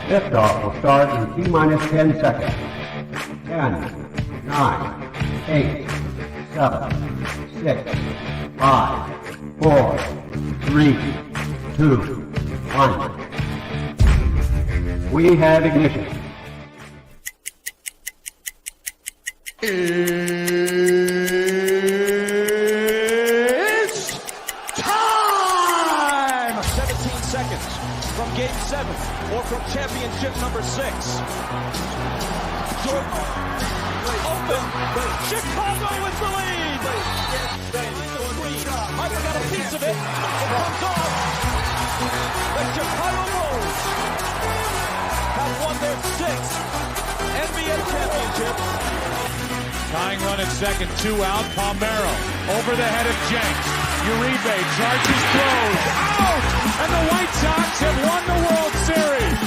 Liftoff will start in T-minus 10 seconds. 10, 9, 8, 7, 6, 5, 4, 3, 2, 1. We have ignition. It's time! 17 seconds from Game 7 or from championship number 6. Jordan open. Chicago with the lead. Michael got a piece of it. It comes off. The Chicago Bulls have won their 6th NBA championship. Tying run at second, 2 out. Palmero over the head of Jenks. Uribe charges, throws, out! And the White Sox have won the World Series.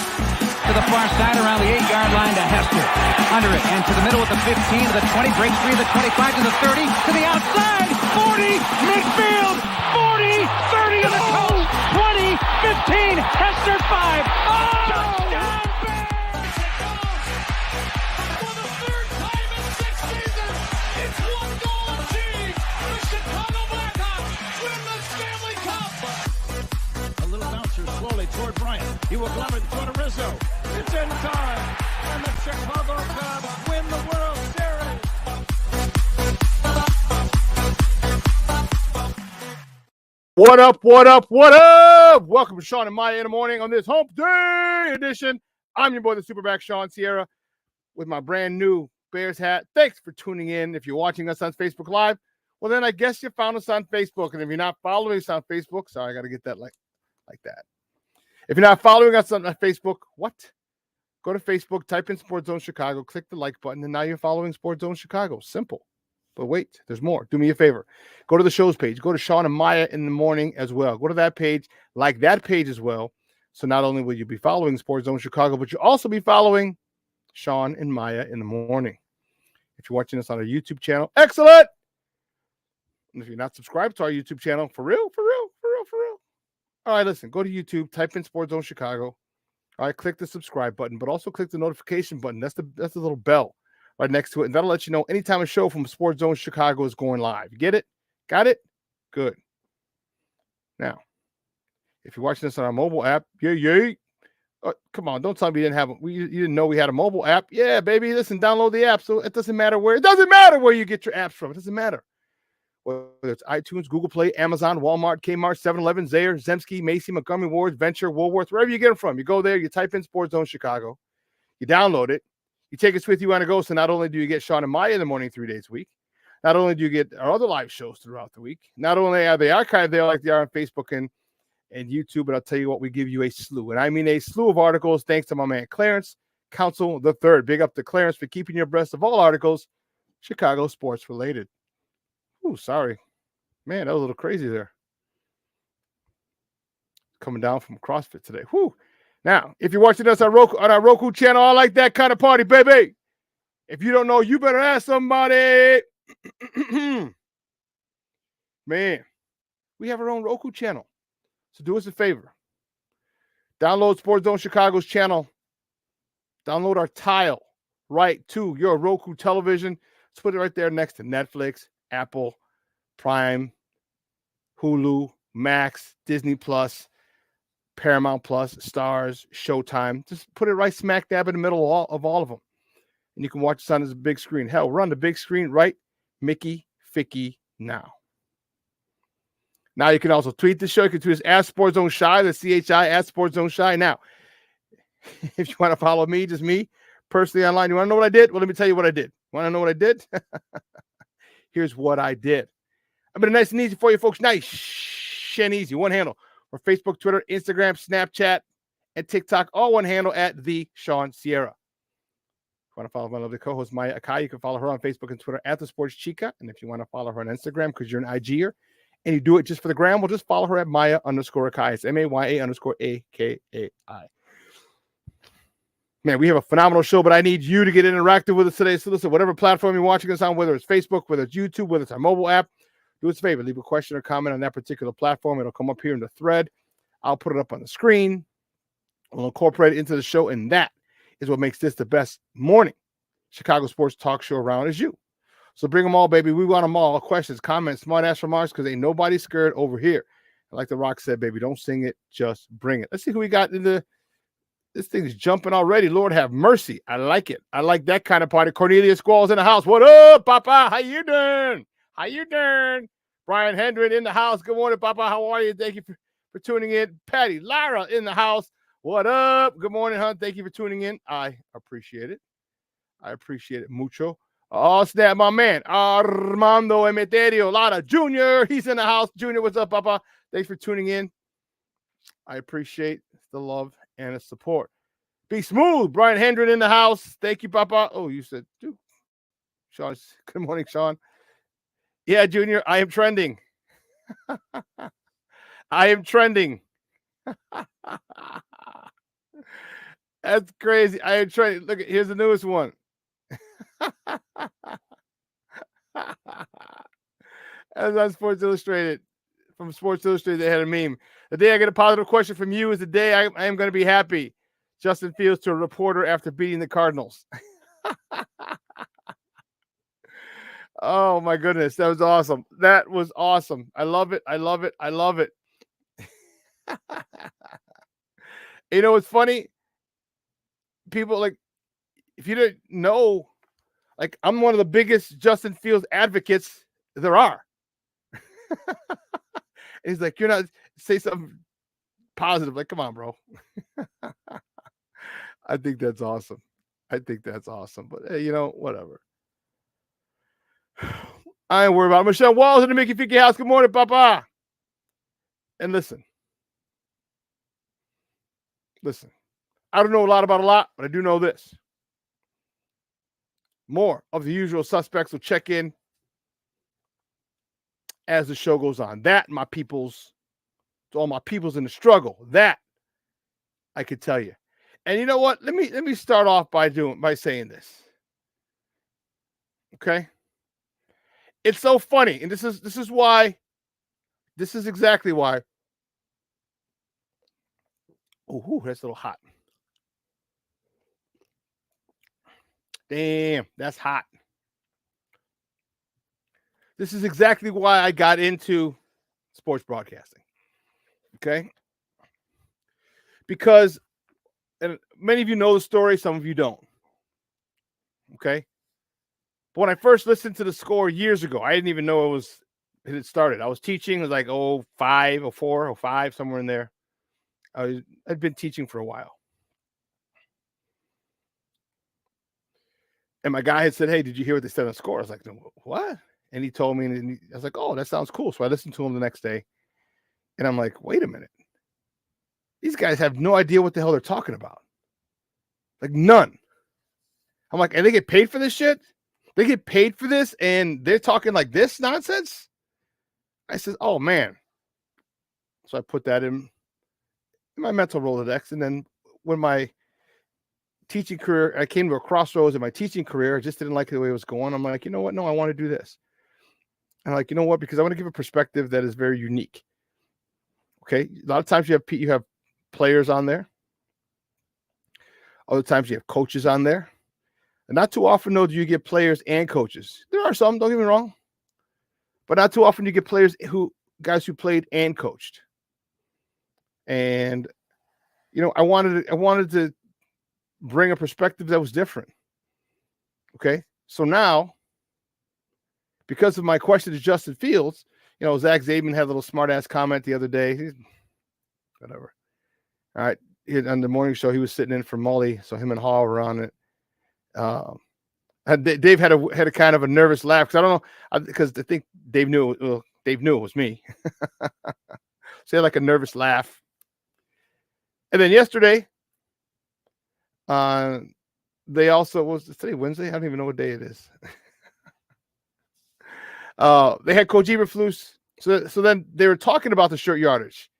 To the far side around the 8-yard line to Hester. Under it and to the middle with the 15 to the 20, breaks free of the 25 to the 30, to the outside, 40, midfield, 40, 30 to the coast, 20, 15, Hester 5. Oh! Touchdown! Toward Bryant. He will glove it toward Rizzo. It's in time. And the Chicago Cubs win the World Series. What up, what up, what up? Welcome to Shawn and Maya in the morning on this hump day edition. I'm your boy, the SuperBack Shawn Sierra, with my brand new Bears hat. Thanks for tuning in. If you're watching us on Facebook Live, well, then I guess you found us on Facebook. And if you're not following us on Facebook, sorry, I got to get that like that. If you're not following us on Facebook, what? Go to Facebook, type in Sports Zone Chicago, click the like button, and now you're following Sports Zone Chicago. Simple. But wait, there's more. Do me a favor. Go to the show's page. Go to Shawn and Maya in the morning as well. Go to that page, like that page as well. So not only will you be following Sports Zone Chicago, but you'll also be following Shawn and Maya in the morning. If you're watching us on our YouTube channel, excellent. And if you're not subscribed to our YouTube channel, for real. All right, listen, go to YouTube, type in Sports Zone Chicago. All right, click the subscribe button, but also click the notification button. That's the little bell right next to it. And that'll let you know anytime a show from Sports Zone Chicago is going live. Get it? Got it? Good. Now, if you're watching this on our mobile app, yay. Come on, don't tell me you didn't know we had a mobile app. Yeah, baby, listen, download the app. So it doesn't matter where you get your apps from. It doesn't matter. Whether it's iTunes, Google Play, Amazon, Walmart, Kmart, 7-Eleven, Zayre, Zemsky, Macy, Montgomery Ward, Venture, Woolworth, wherever you get them from. You go there, you type in Sports Zone Chicago, you download it, you take us with you on a go. So not only do you get Shawn and Maya in the morning 3 days a week, not only do you get our other live shows throughout the week, not only are they archived there like they are on Facebook and YouTube, but I'll tell you what, we give you a slew. And I mean a slew of articles thanks to my man Clarence Council III. Big up to Clarence for keeping you abreast of all articles Chicago sports related. Ooh, sorry. Man, that was a little crazy there. Coming down from CrossFit today. Whew. Now, if you're watching us on our Roku channel, I like that kind of party, baby. If you don't know, you better ask somebody. Man, we have our own Roku channel. So do us a favor. Download Sports Zone Chicago's channel. Download our tile right to your Roku television. Let's put it right there next to Netflix, Apple, Prime, Hulu, Max, Disney Plus, Paramount Plus, Stars, Showtime. Just put it right smack dab in the middle of all of them. And you can watch this on this big screen. Hell, we're on the big screen right Mickey Ficky now. Now you can also tweet the show. You can tweet us at Sports Zone Shy, the CHI at Sports Zone Shy. Now, if you want to follow me, just me, personally online, you want to know what I did? Well, let me tell you what I did. Want to know what I did? Here's what I did. I've been nice and easy for you folks. Nice and easy. One handle. Or Facebook, Twitter, Instagram, Snapchat, and TikTok. All one handle at The Shawn Sierra. If you want to follow my lovely co-host, Maya Akai, you can follow her on Facebook and Twitter at The Sports Chica. And if you want to follow her on Instagram because you're an IGer and you do it just for the gram, well, just follow her at Maya_Akai. It's MAYA_AKAI. Man, we have a phenomenal show, but I need you to get interactive with us today. So listen, whatever platform you're watching us on, whether it's Facebook, whether it's YouTube, whether it's our mobile app, do us a favor. Leave a question or comment on that particular platform. It'll come up here in the thread. I'll put it up on the screen. We'll incorporate it into the show, and that is what makes this the best morning Chicago sports talk show around is you. So bring them all, baby. We want them all. Questions, comments, smart-ass remarks, because ain't nobody scared over here. Like The Rock said, baby, don't sing it, just bring it. Let's see who we got in the – this thing is jumping already. Lord have mercy. I like it. I like that kind of party. Cornelius Squall's in the house. What up, Papa? How you doing? How you doing? Brian Hendren in the house. Good morning, Papa. How are you? Thank you for tuning in. Patty Lara in the house. What up? Good morning, hon. Thank you for tuning in. I appreciate it. I appreciate it mucho. Oh, snap, my man. Armando Emeterio Lara Jr. He's in the house. Junior, what's up, Papa? Thanks for tuning in. I appreciate the love and the support. Be smooth. Brian Hendren in the house. Thank you, Papa. Oh, you said, dude. Shawn, good morning, Shawn. Yeah, Junior, I am trending. I am trending. That's crazy. I am trending. Look, here's the newest one. As on Sports Illustrated, from Sports Illustrated, they had a meme. The day I get a positive question from you is the day I am going to be happy. Justin Fields to a reporter after beating the Cardinals. Oh, my goodness. That was awesome. That was awesome. I love it. I love it. I love it. You know what's funny? People, like, if you didn't know, like, I'm one of the biggest Justin Fields advocates there are. He's like, you're not, say something positive. Like, come on, bro. I think that's awesome. I think that's awesome. But, hey, you know, whatever. I ain't worried about it. Michelle Walls in the Mickey Fiki house. Good morning, Papa. And listen. I don't know a lot about a lot, but I do know this. More of the usual suspects will check in as the show goes on. That, my peoples, to all my peoples in the struggle, that I could tell you. And you know what? Let me start off by saying this. Okay? It's so funny, and this is exactly why. Oh, that's a little hot. Damn, that's hot. This is exactly why I got into sports broadcasting. Okay? Because, and many of you know the story, some of you don't. Okay? But when I first listened to the score years ago, I didn't even know it had started. I was teaching, it was like 05, 04, 05, somewhere in there. I'd been teaching for a while. And my guy had said, hey, did you hear what they said on the score? I was like, no, what? And he told me, and I was like, oh, that sounds cool. So I listened to him the next day. And I'm like, wait a minute. These guys have no idea what the hell they're talking about. Like, none. I'm like, and they get paid for this shit? They get paid for this, and they're talking like this nonsense? I said, oh, man. So I put that in my mental Rolodex. And then when my teaching career, I came to a crossroads in my teaching career. I just didn't like the way it was going. I'm like, you know what? No, I want to do this. And I'm like, you know what? Because I want to give a perspective that is very unique. Okay. A lot of times you have players on there. Other times you have coaches on there. And not too often, though, do you get players and coaches. There are some, don't get me wrong. But not too often you get guys who played and coached. And, you know, I wanted to bring a perspective that was different. Okay. So now, because of my question to Justin Fields, you know, Zach Zaidman had a little smart ass comment the other day. Whatever. All right. On the morning show, he was sitting in for Molly. So him and Hall were on it. Dave had a kind of a nervous laugh. Cause I don't know, because I think Dave knew it was me. So he had like a nervous laugh. And then yesterday, they also was today Wednesday. I don't even know what day it is. They had Coach Eberflus. So then they were talking about the short yardage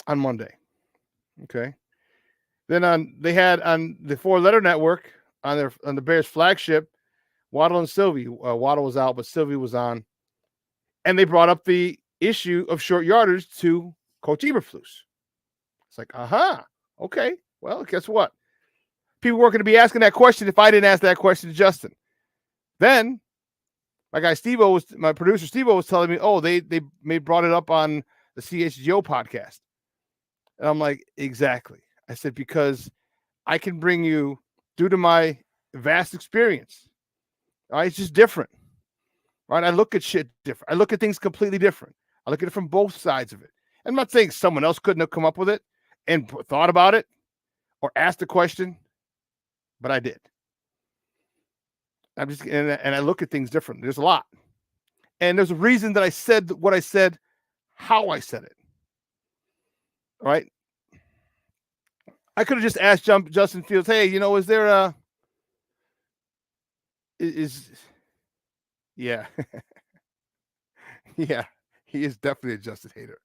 on Monday. Okay. Then they had on the 4-letter network on the Bears flagship, Waddle and Sylvie. Waddle was out, but Sylvie was on, and they brought up the issue of short yardage to Coach Eberflus. It's like, okay. Well, guess what? People weren't going to be asking that question if I didn't ask that question to Justin. Then my guy my producer Steve-O was telling me, oh, they brought it up on the CHGO podcast. And I'm like, exactly. I said, because I can bring you, due to my vast experience, all right, it's just different. Right? I look at shit different. I look at things completely different. I look at it from both sides of it. I'm not saying someone else couldn't have come up with it and thought about it or asked a question, but I did. And I look at things differently. There's a lot. And there's a reason that I said what I said, how I said it. All right. I could have just asked Justin Fields, hey, is there yeah. Yeah, he is definitely a Justin hater.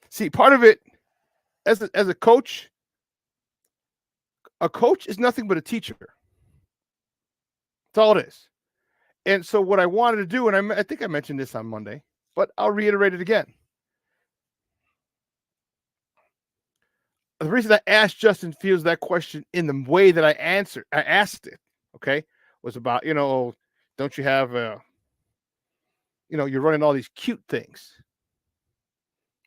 See, part of it, as a coach is nothing but a teacher. That's all it is. And so what I wanted to do, and I think I mentioned this on Monday, but I'll reiterate it again. The reason I asked Justin Fields that question in the way that I asked it, okay, was about, don't you have you're running all these cute things.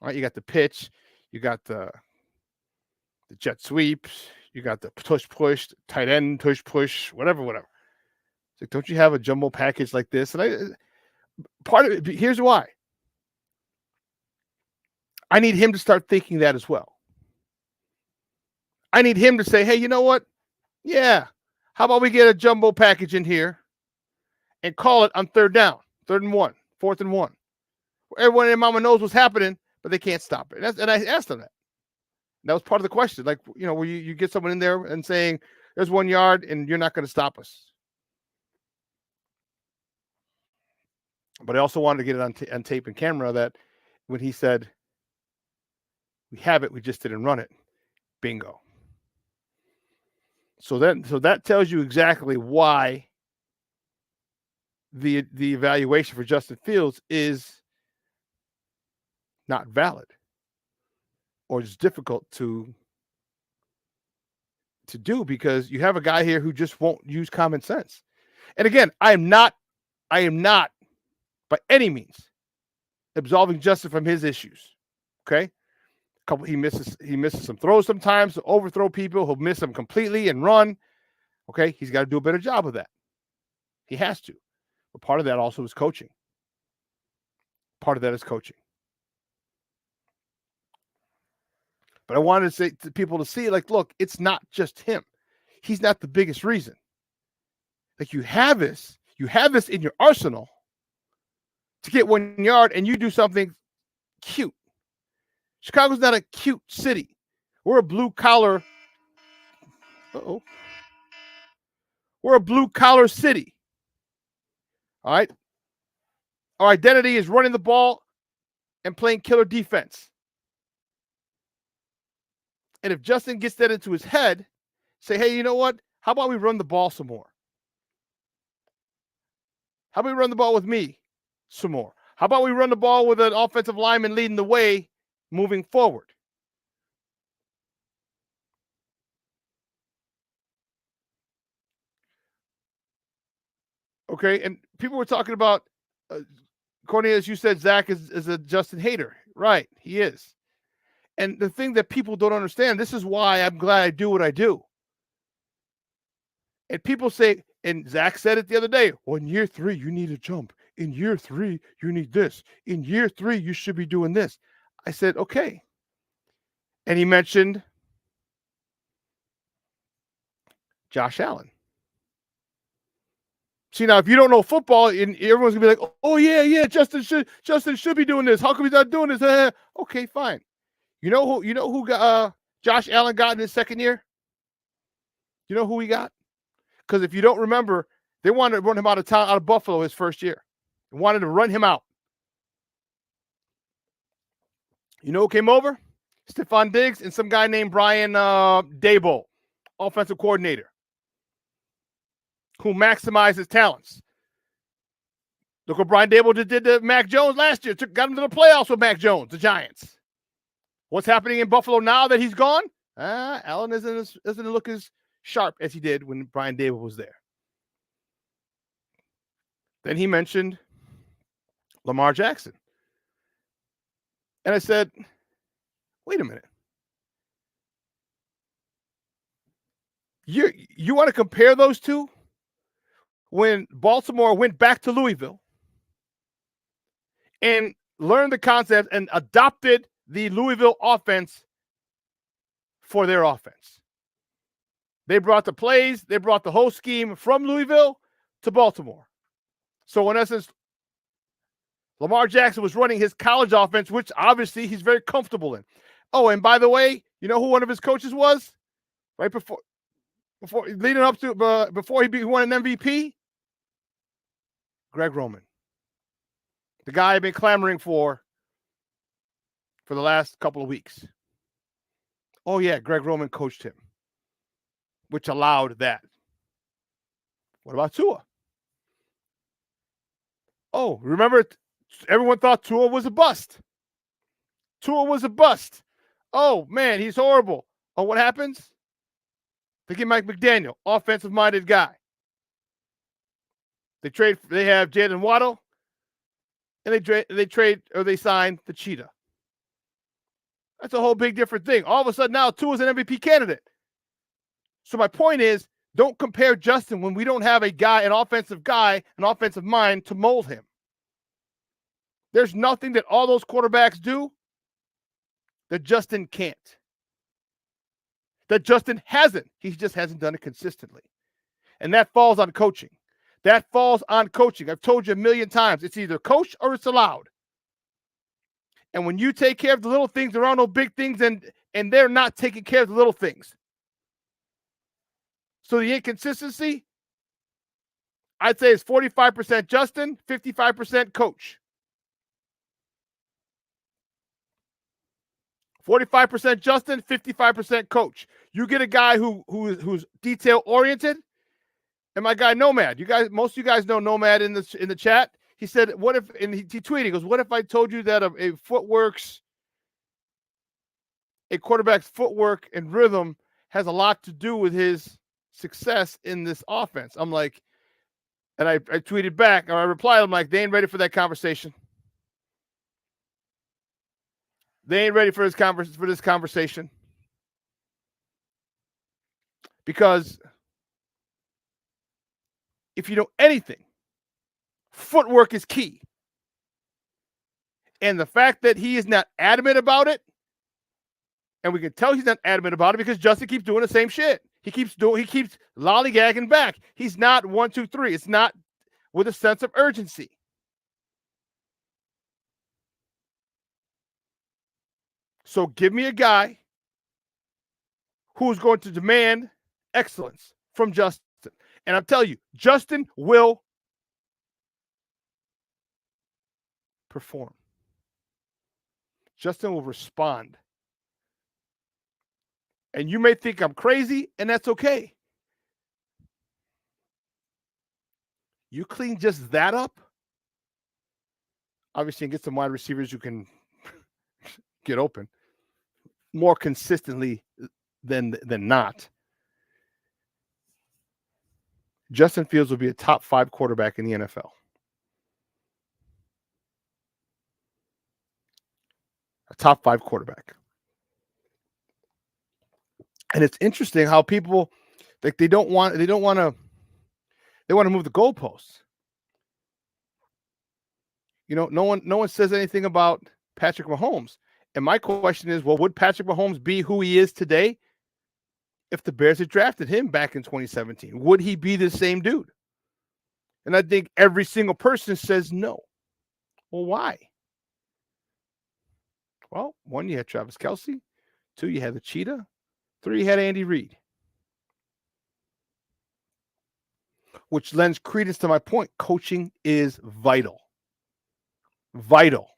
All right, you got the pitch, you got the jet sweeps, you got the push, tight end push, whatever. It's like, don't you have a jumbo package like this? And part of it, here's why. I need him to start thinking that as well. I need him to say, hey, you know what? Yeah, how about we get a jumbo package in here and call it on 3rd down, 3rd and 1, 4th and 1. Everyone in Mama knows what's happening, but they can't stop it. And I asked him that. That was part of the question. Like, where you get someone in there and saying, there's 1 yard and you're not going to stop us. But I also wanted to get it on tape and camera that when he said, we have it, we just didn't run it. Bingo. So that tells you exactly why the evaluation for Justin Fields is not valid or is difficult to do, because you have a guy here who just won't use common sense. And again, I am not by any means absolving Justin from his issues. Okay. He misses some throws sometimes, to overthrow people. He'll miss them completely and run. Okay. He's got to do a better job of that. He has to. But part of that also is coaching. Part of that is coaching. But I wanted to say to people to see, like, look, it's not just him. He's not the biggest reason. Like, you have this in your arsenal to get 1 yard, and you do something cute. Chicago's not a cute city. We're a blue collar. We're a blue collar city. All right. Our identity is running the ball and playing killer defense. And if Justin gets that into his head, say, hey, you know what? How about we run the ball some more? How about we run the ball with me some more? How about we run the ball with an offensive lineman leading the way moving forward? Okay, and people were talking about, Cornelius, you said Zach is a Justin hater. Right, he is. And the thing that people don't understand, this is why I'm glad I do what I do. And people say, and Zach said it the other day, well, in year 3, you need a jump. In year 3, you need this. In year 3, you should be doing this. I said, okay. And he mentioned Josh Allen. See, now, if you don't know football, and everyone's going to be like, oh, yeah, Justin should be doing this. How come he's not doing this? Okay, fine. You know who Josh Allen got in his second year? You know who he got? Because if you don't remember, they wanted to run him out of Buffalo his first year. They wanted to run him out. You know who came over? Stephon Diggs and some guy named Brian Daboll, offensive coordinator, who maximized his talents. Look what Brian Daboll did to Mac Jones last year. Got him to the playoffs with Mac Jones, the Giants. What's happening in Buffalo now that he's gone? Allen doesn't look as sharp as he did when Brian Daboll was there. Then he mentioned Lamar Jackson. And I said, wait a minute. You want to compare those two? When Baltimore went back to Louisville and learned the concept and adopted the Louisville offense for their offense. They brought the plays, they brought the whole scheme from Louisville to Baltimore. So in essence, Lamar Jackson was running his college offense, which obviously he's very comfortable in. Oh, and by the way, you know who one of his coaches was? Right before leading up to before he won an MVP? Greg Roman. The guy I've been clamoring for the last couple of weeks. Oh yeah, Greg Roman coached him, which allowed that. What about Tua? Oh, remember everyone thought Tua was a bust. Tua was a bust. Oh man, he's horrible. Oh, what happens? They get Mike McDaniel, offensive-minded guy. They have Jalen Waddle, and they sign the Cheetah. That's a whole big different thing. All of a sudden now Tua's an MVP candidate. So my point is, don't compare Justin when we don't have an offensive mind to mold him. There's nothing that all those quarterbacks do that Justin can't. That Justin hasn't. He just hasn't done it consistently. And that falls on coaching. That falls on coaching. I've told you a million times. It's either coach or it's allowed. And when you take care of the little things, there are no big things, and they're not taking care of the little things. So the inconsistency, I'd say it's 45% Justin, 55% coach. 45% Justin, 55% coach. You get a guy who's detail oriented, and my guy Nomad. Most of you guys know Nomad in the chat. He said, "What if?" And he tweeted, he goes, "What if I told you that a quarterback's footwork and rhythm has a lot to do with his success in this offense?" I'm like, and I tweeted back, or I replied, I'm like, they ain't ready for that conversation. They ain't ready for this conversation. Because if you know anything, footwork is key. And the fact that he is not adamant about it, and we can tell he's not adamant about it because Justin keeps doing the same shit. He keeps lollygagging back. He's not 1, 2, 3. It's not with a sense of urgency. So give me a guy who's going to demand excellence from Justin. And I'll tell you, Justin will perform. Justin will respond. And you may think I'm crazy, and that's okay. You clean just that up, obviously, and get some wide receivers who can get open more consistently than not. Justin Fields will be a top 5 quarterback in the NFL. A top 5 quarterback. And it's interesting how people they want to move the goalposts. You know, no one says anything about Patrick Mahomes. And my question is, well, would Patrick Mahomes be who he is today if the Bears had drafted him back in 2017? Would he be the same dude? And I think every single person says no. Well, why? Well, 1, you had Travis Kelce. 2, you had the Cheetah. 3, you had Andy Reid. Which lends credence to my point. Coaching is vital. Vital.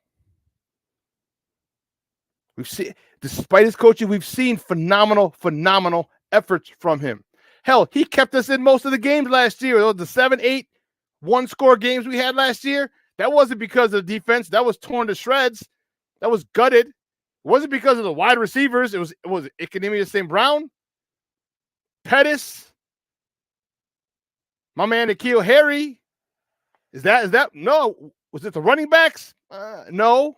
We've seen, despite his coaching, we've seen phenomenal efforts from him. Hell, he kept us in most of the games last year. The 7, 8 one-score games we had last year, that wasn't because of the defense. That was torn to shreds. That was gutted. It wasn't because of the wide receivers. It was Equanimeous St. Brown, Pettis, my man N'Keal Harry. Is that no? Was it the running backs? No.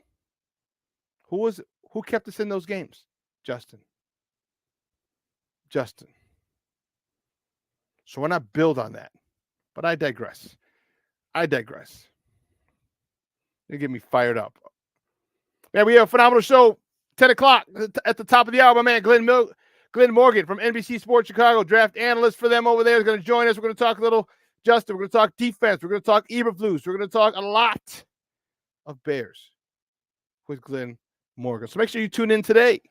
Who kept us in those games? Justin. So why not build on that? But I digress. They get me fired up. Man, we have a phenomenal show. 10 o'clock at the top of the hour. My man Glynn Morgan from NBCSChicago, draft analyst for them over there, is going to join us. We're going to talk a little Justin. We're going to talk defense. We're going to talk Eberflus. We're going to talk a lot of Bears with Glynn Morgan. So make sure you tune in today.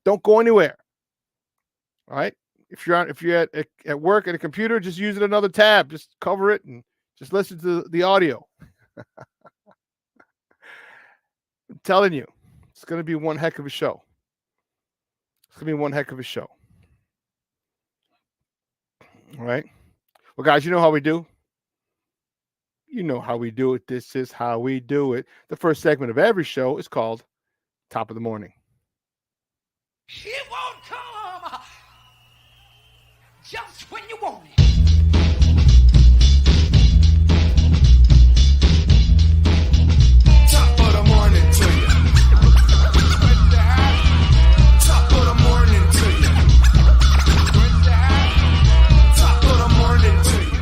Don't go anywhere. All right. If you're at work at a computer, just use it another tab. Just cover it and just listen to the audio. I'm telling you, it's going to be one heck of a show. All right. Well, guys, you know how we do. This is how we do it. The first segment of every show is called Top of the Morning. It won't come just when you want it. Top of the morning to you. Top of the morning to you. Top of the morning to you.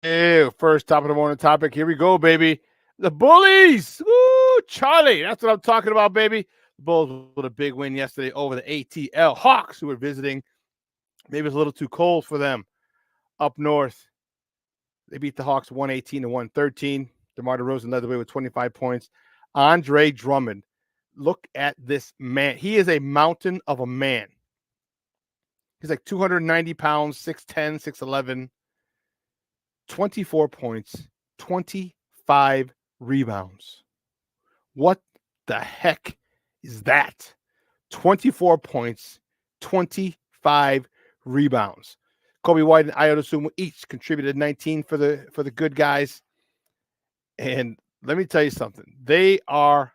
Hey, first top of the morning topic. Here we go, baby. The Bullies. Woo, Charlie. That's what I'm talking about, baby. The Bulls with a big win yesterday over the ATL Hawks, who were visiting. Maybe it's a little too cold for them up north. They beat the Hawks 118-113. DeMar DeRozan led the way with 25 points. Andre Drummond, look at this man. He is a mountain of a man. He's like 290 pounds, 6'10", 6'11", 24 points, 25 rebounds. What the heck is that? 24 points, 25 rebounds. Kobe White and Ayo Dosunmu each contributed 19 for the good guys. And let me tell you something. They are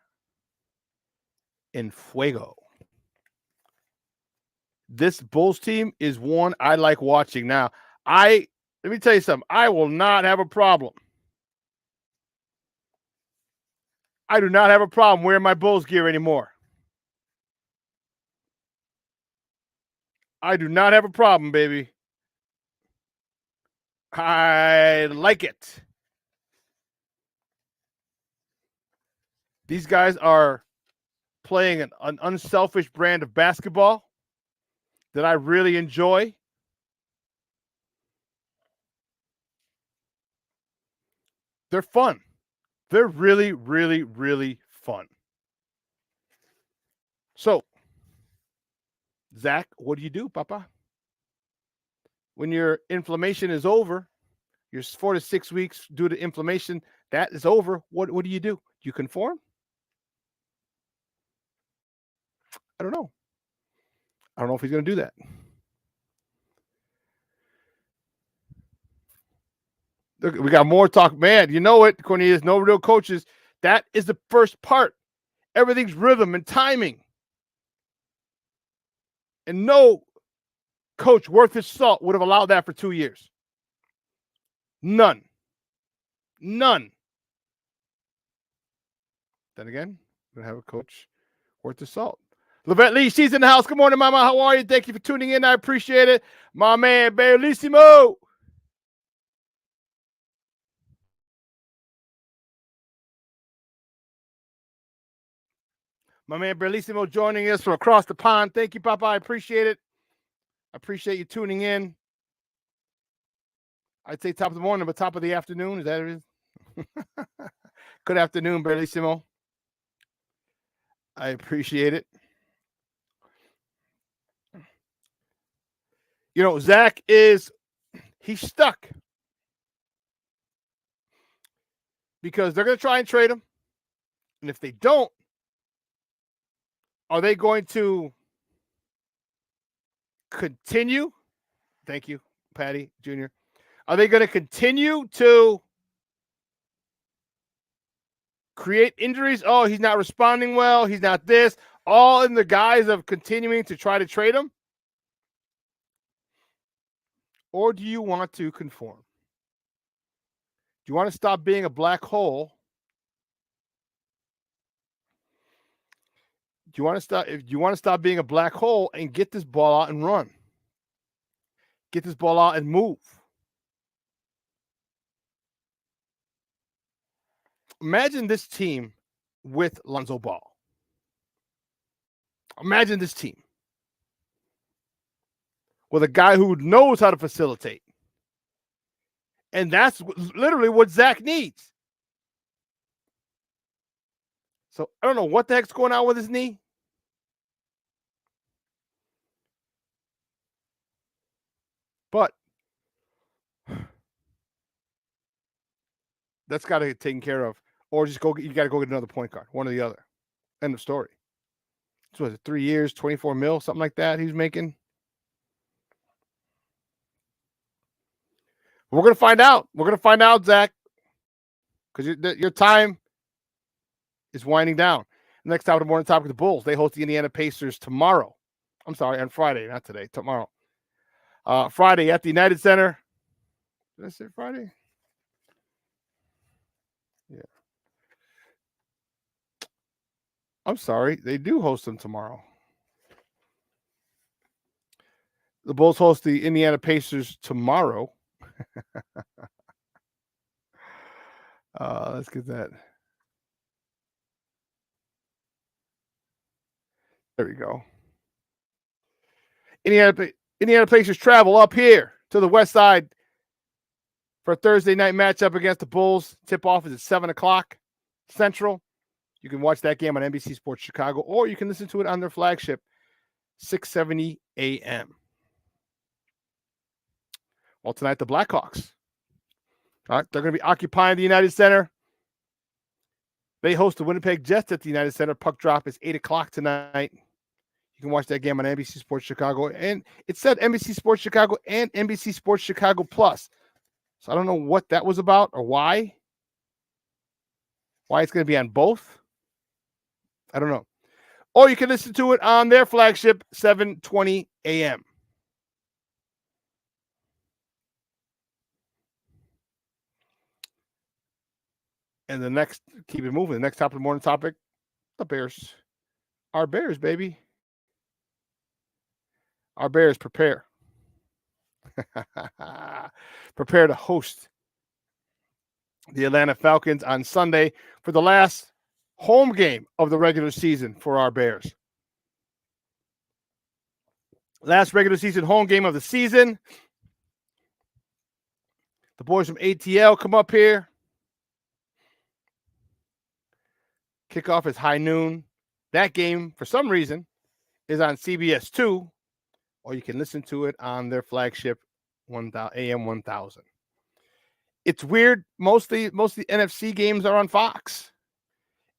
in fuego. This Bulls team is one I like watching. Now, let me tell you something. I will not have a problem. I do not have a problem wearing my Bulls gear anymore. I do not have a problem, baby. I like it. These guys are playing an unselfish brand of basketball that I really enjoy. They're fun. They're really, really, really fun. So, Zach, what do you do, Papa? When your inflammation is over, your 4 to 6 weeks due to inflammation, that is over. What do? Do you conform? I don't know. I don't know if he's going to do that. Look, we got more talk. Man, you know what, Cornelius, no real coaches. That is the first part. Everything's rhythm and timing. And no coach worth his salt would have allowed that for 2 years. None. Then again, we're going to have a coach worth his salt. Levette Lee, she's in the house. Good morning, Mama. How are you? Thank you for tuning in. I appreciate it. My man, Bellissimo. My man, Bellissimo, joining us from across the pond. Thank you, Papa. I appreciate it. I appreciate you tuning in. I'd say top of the morning, but top of the afternoon. Is that it? Good afternoon, Bellissimo. I appreciate it. You know, Zach he's stuck because they're going to try and trade him. And if they don't, are they going to continue? Thank you, Patty Jr. Are they going to continue to create injuries? Oh, he's not responding well. He's not this. All in the guise of continuing to try to trade him? Or do you want to conform? Do you want to stop being a black hole? Do you want to stop being a black hole and get this ball out and run? Get this ball out and move. Imagine this team with Lonzo Ball. Imagine this team with a guy who knows how to facilitate. And that's literally what Zach needs. So I don't know what the heck's going on with his knee. But that's got to get taken care of. Or just you got to go get another point guard, one or the other. End of story. So was it 3 years, 24 mil, something like that he's making? We're going to find out. We're going to find out, Zach, because your time is winding down. Next top of the morning topic, the Bulls. They host the Indiana Pacers tomorrow. I'm sorry, on Friday, not today, tomorrow. Friday at the United Center. Did I say Friday? Yeah. I'm sorry. They do host them tomorrow. The Bulls host the Indiana Pacers tomorrow. Let's get that. There we go. Indiana Pacers travel up here to the west side for a Thursday night matchup against the Bulls. Tip-off is at 7 o'clock Central. You can watch that game on NBC Sports Chicago, or you can listen to it on their flagship, 670 AM. Well, tonight, the Blackhawks. All right, they're going to be occupying the United Center. They host the Winnipeg Jets at the United Center. Puck drop is 8 o'clock tonight. You can watch that game on NBC Sports Chicago. And it said NBC Sports Chicago and NBC Sports Chicago Plus. So I don't know what that was about or why. Why it's going to be on both. I don't know. Or you can listen to it on their flagship, 720 AM. And the next, keep it moving. The next top of the morning topic, the Bears. Our Bears, baby. Our Bears prepare. Prepare to host the Atlanta Falcons on Sunday for the last home game of the regular season for our Bears. Last regular season home game of the season. The boys from ATL come up here. Kickoff is high noon. That game, for some reason, is on CBS 2, or you can listen to it on their flagship AM 1000. It's weird. Most of the NFC games are on Fox.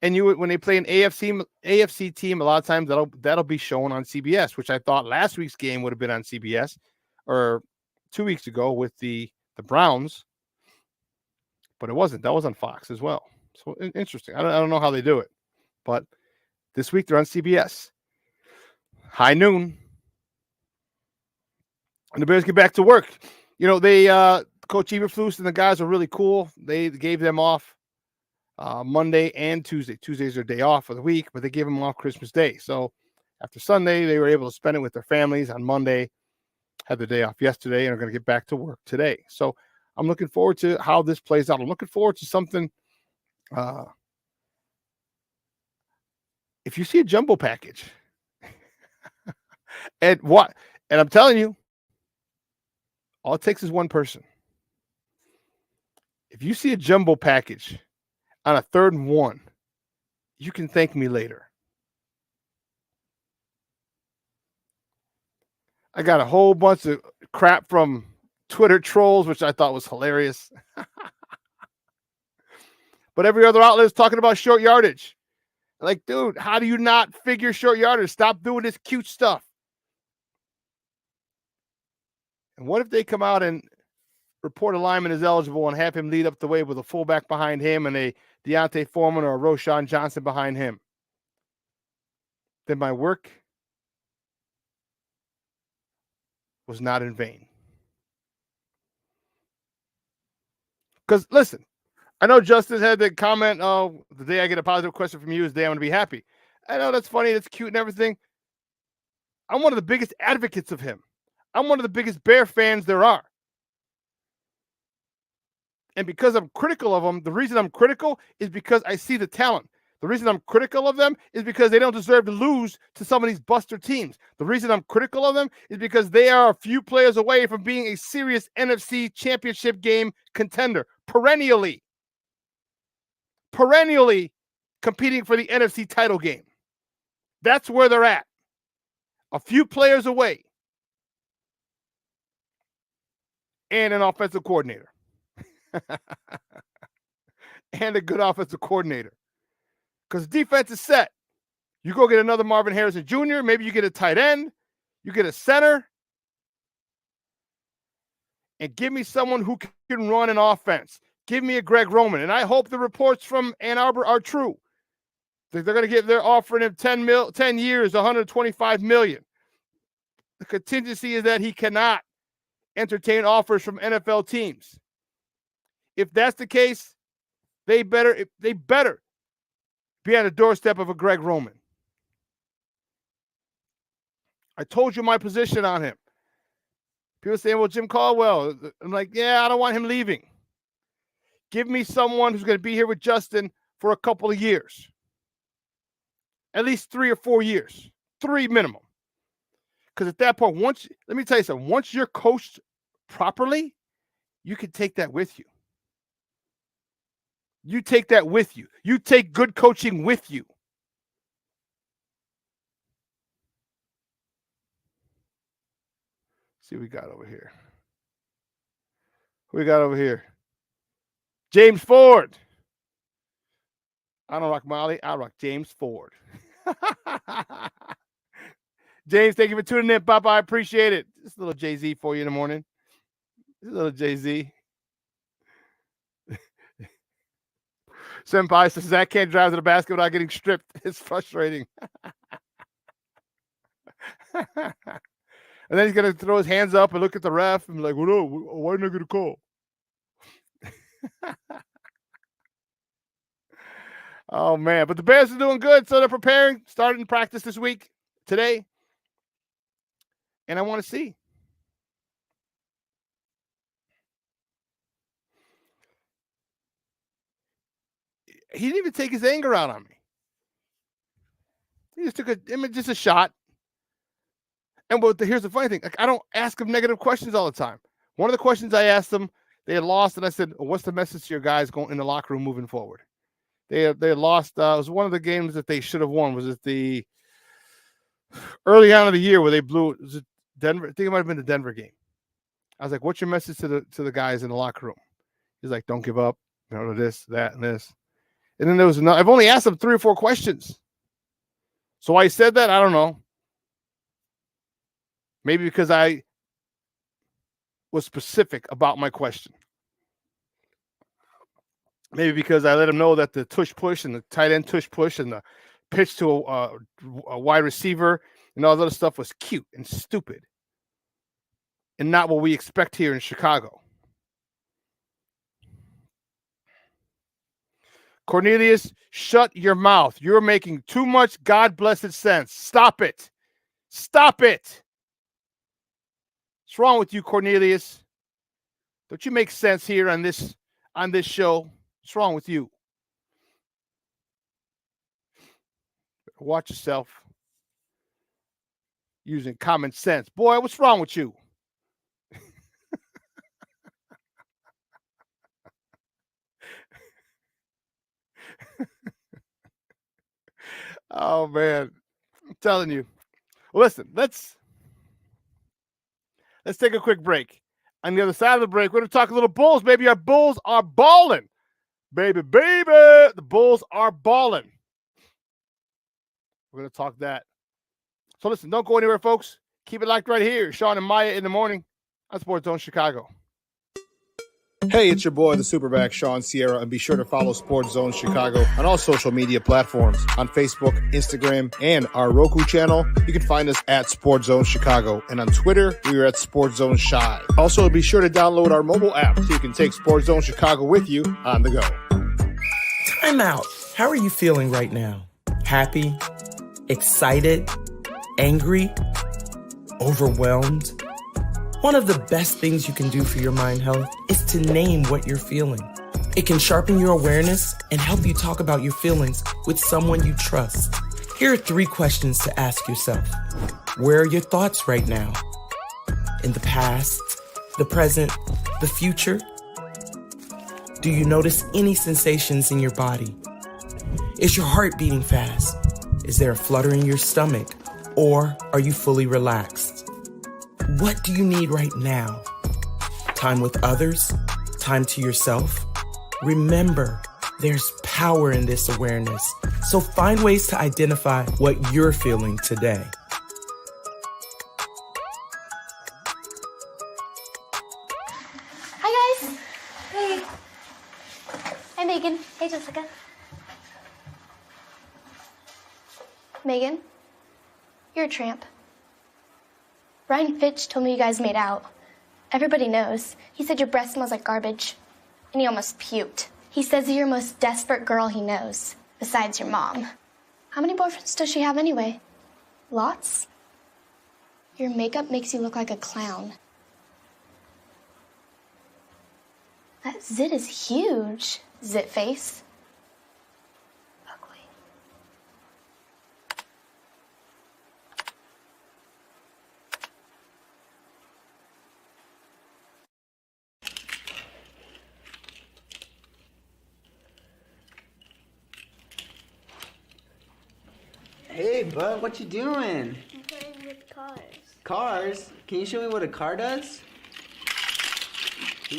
And when they play an AFC team, a lot of times that'll be shown on CBS, which I thought last week's game would have been on CBS, or 2 weeks ago with the Browns, but it wasn't. That was on Fox as well. So interesting. I don't know how they do it, but this week they're on CBS. High noon, and the Bears get back to work. You know, they Coach Eberflus and the guys are really cool. They gave them off Monday and Tuesday. Tuesday's their day off for the week, but they gave them off Christmas Day. So after Sunday, they were able to spend it with their families. On Monday, had the day off yesterday, and are going to get back to work today. So I'm looking forward to how this plays out. I'm looking forward to something. If you see a jumbo package, and I'm telling you, all it takes is one person. If you see a jumbo package on a 3rd and 1, you can thank me later. I got a whole bunch of crap from Twitter trolls, which I thought was hilarious. But every other outlet is talking about short yardage. Like, dude, how do you not figure short yardage? Stop doing this cute stuff. And what if they come out and report a lineman is eligible and have him lead up the way with a fullback behind him and a Deontay Foreman or a Roshan Johnson behind him, then my work was not in vain. Because, listen, I know Justin had the comment, oh, the day I get a positive question from you is the day I'm going to be happy. I know that's funny, that's cute and everything. I'm one of the biggest advocates of him. I'm one of the biggest Bear fans there are. And because I'm critical of them, the reason I'm critical is because I see the talent. The reason I'm critical of them is because they don't deserve to lose to some of these buster teams. The reason I'm critical of them is because they are a few players away from being a serious NFC championship game contender, perennially competing for the NFC title game. That's where they're at. A few players away. And an offensive coordinator. And a good offensive coordinator. Because defense is set. You go get another Marvin Harrison Jr., maybe you get a tight end, you get a center, and give me someone who can run an offense. Give me a Greg Roman. And I hope the reports from Ann Arbor are true. They're going to give, they're offering him 10 years, $125 million. The contingency is that he cannot entertain offers from NFL teams. If that's the case, they better be on the doorstep of a Greg Roman. I told you my position on him. People saying, well, Jim Caldwell. I'm like, yeah, I don't want him leaving. Give me someone who's going to be here with Justin for a couple of years. At least 3 or 4 years. 3 minimum. Because at that point, let me tell you something. Once you're coached properly, you can take that with you. You take that with you. You take good coaching with you. See what we got over here. Who we got over here? James Ford. I don't rock Molly. I rock James Ford. James, thank you for tuning in, Papa. I appreciate it. Just a little Jay-Z for you in the morning. Just a little Jay-Z. Senpai says Zach can't drive to the basket without getting stripped. It's frustrating. And then he's going to throw his hands up and look at the ref and be like, well, no, why didn't I get a call? Oh, man. But the Bears are doing good, so they're preparing, starting practice this week, today. And I want to see. He didn't even take his anger out on me. He just took a shot. And here's the funny thing. Like, I don't ask him negative questions all the time. One of the questions I asked them, they had lost, and I said, what's the message to your guys going in the locker room moving forward? They had lost. It was one of the games that they should have won. Was it the early on of the year where they blew? Was it Denver? I think it might have been the Denver game. I was like, what's your message to the guys in the locker room? He's like, don't give up. You know, this, that, and this. And then there was I've only asked him 3 or 4 questions. So I said that, I don't know. Maybe because I was specific about my question. Maybe because I let him know that the tush push and the tight end tush push and the pitch to a wide receiver and all that other stuff was cute and stupid and not what we expect here in Chicago. Cornelius, shut your mouth. You're making too much God-blessed sense. Stop it. Stop it. What's wrong with you, Cornelius? Don't you make sense here on this show? What's wrong with you? Watch yourself. Using common sense. Boy, what's wrong with you? Oh, man. I'm telling you. Well, listen, let's take a quick break. On the other side of the break, we're going to talk a little Bulls. Baby, our Bulls are balling. Baby. The Bulls are balling. We're going to talk that. So listen, don't go anywhere, folks. Keep it locked right here. Shawn and Maya in the morning on Sports Zone Chicago. Hey, it's your boy, the SuperBack, Shawn Sierra, and be sure to follow Sports Zone Chicago on all social media platforms, on Facebook, Instagram, and our Roku channel. You can find us at Sports Zone Chicago, and on Twitter, we are at Sports Zone Shy. Also, be sure to download our mobile app so you can take Sports Zone Chicago with you on the go. Time out. How are you feeling right now? Happy? Excited? Angry? Overwhelmed? One of the best things you can do for your mind health is to name what you're feeling. It can sharpen your awareness and help you talk about your feelings with someone you trust. Here are 3 questions to ask yourself. Where are your thoughts right now? In the past, the present, the future? Do you notice any sensations in your body? Is your heart beating fast? Is there a flutter in your stomach? Or are you fully relaxed? What do you need right now? Time with others? Time to yourself? Remember, there's power in this awareness. So find ways to identify what you're feeling today. Hi, guys. Hey. Hi, Megan. Hey, Jessica. Megan, you're a tramp. Brian Fitch told me you guys made out. Everybody knows. He said your breath smells like garbage. And he almost puked. He says you're the most desperate girl he knows, besides your mom. How many boyfriends does she have anyway? Lots? Your makeup makes you look like a clown. That zit is huge, zit face. Ugly. Hey, bud, what you doing? I'm playing with cars. Cars? Can you show me what a car does?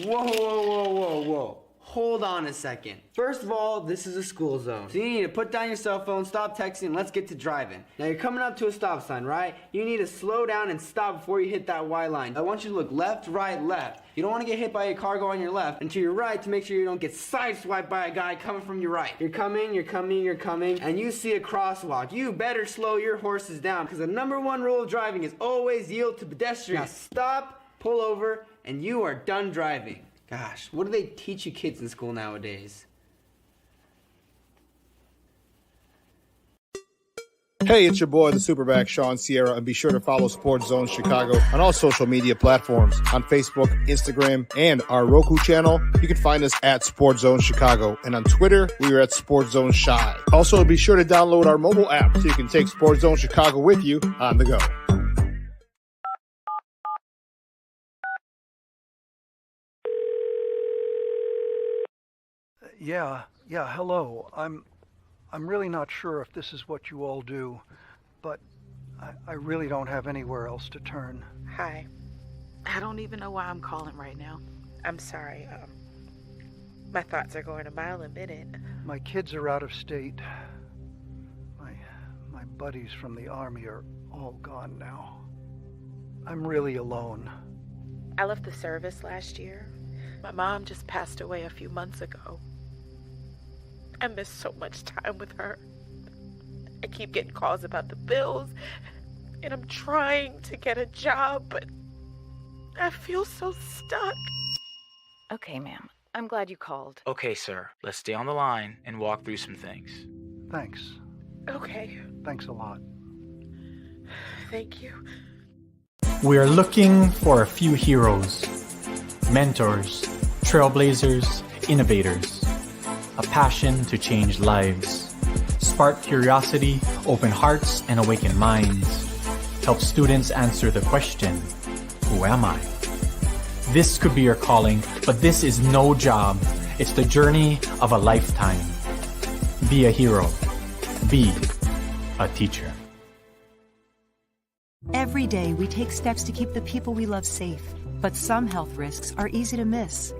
Whoa, whoa, whoa, whoa, whoa. Hold on a second. First of all, this is a school zone. So you need to put down your cell phone, stop texting, and let's get to driving. Now you're coming up to a stop sign, right? You need to slow down and stop before you hit that Y line. I want you to look left, right, left. You don't want to get hit by a car going on your left, and to your right to make sure you don't get sideswiped by a guy coming from your right. You're coming, and you see a crosswalk. You better slow your horses down, because the #1 rule of driving is always yield to pedestrians. Now stop, pull over, and you are done driving. Gosh, what do they teach you kids in school nowadays? Hey, it's your boy, the SuperBack, Shawn Sierra, and be sure to follow Sports Zone Chicago on all social media platforms, on Facebook, Instagram, and our Roku channel. You can find us at Sports Zone Chicago, and on Twitter, we are at Sports Zone Shy. Also, be sure to download our mobile app so you can take Sports Zone Chicago with you on the go. Yeah, hello. I'm really not sure if this is what you all do, but I really don't have anywhere else to turn. Hi. I don't even know why I'm calling right now. I'm sorry. My thoughts are going a mile a minute. My kids are out of state. My buddies from the Army are all gone now. I'm really alone. I left the service last year. My mom just passed away a few months ago. I miss so much time with her. I keep getting calls about the bills, and I'm trying to get a job, but I feel so stuck. Okay, ma'am. I'm glad you called. Okay, sir. Let's stay on the line and walk through some things. Thanks. Okay. Thanks a lot. Thank you. We are looking for a few heroes, mentors, trailblazers, innovators. A passion to change lives, spark curiosity, open hearts, and awaken minds. Help students answer the question, who am I? This could be your calling, but this is no job. It's the journey of a lifetime. Be a hero. Be a teacher. Every day we take steps to keep the people we love safe, but some health risks are easy to miss.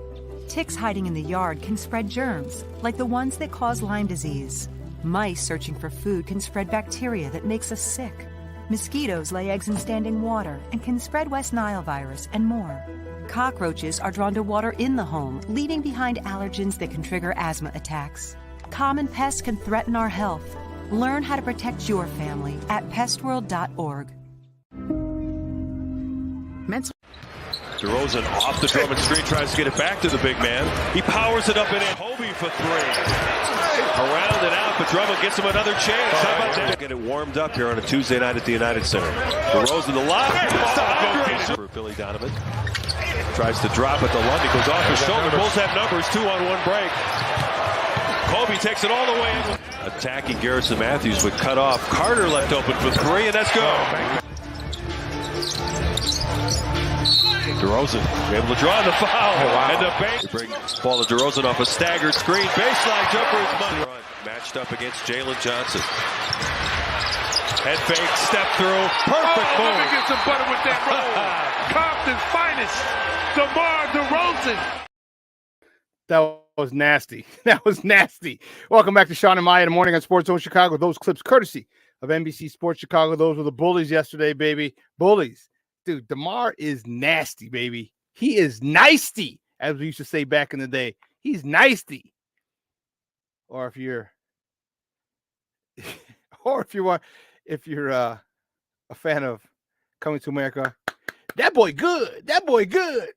Ticks hiding in the yard can spread germs, like the ones that cause Lyme disease. Mice searching for food can spread bacteria that makes us sick. Mosquitoes lay eggs in standing water and can spread West Nile virus and more. cockroaches are drawn to water in the home, leaving behind allergens that can trigger asthma attacks. Common pests can threaten our health. Learn how to protect your family at pestworld.org. DeRozan off the Drummond screen, tries to get it back to the big man. He powers it up and in. Hobie for three. Around and out, but Drummond gets him another chance. How about that? Get it warmed up here on a Tuesday night at the United Center. DeRozan the line. For Billy Donovan. Tries to drop it to Lundy. Goes off his shoulder. Bulls have numbers. 2-on-1 break. Kobe takes it all the way in. Attacking Garrison Matthews would cut off. Carter left open for three, and that's go. DeRozan able to draw the foul. And the bank. Bring ball to DeRozan off a staggered screen. Baseline jumper is money. Matched up against Jalen Johnson. Head fake, step through. Perfect move. Let me get some butter with that roll. Compton's finest. DeMar DeRozan. That was nasty. That was nasty. Welcome back to Shawn and Maya in the morning on Sports Zone Chicago. Those clips courtesy of NBC Sports Chicago. Those were the bullies yesterday, baby. Bullies. Dude, DeMar is nasty, baby. He is nicey, as we used to say back in the day. He's nicey. Or if you're a fan of Coming to America, that boy good. That boy good.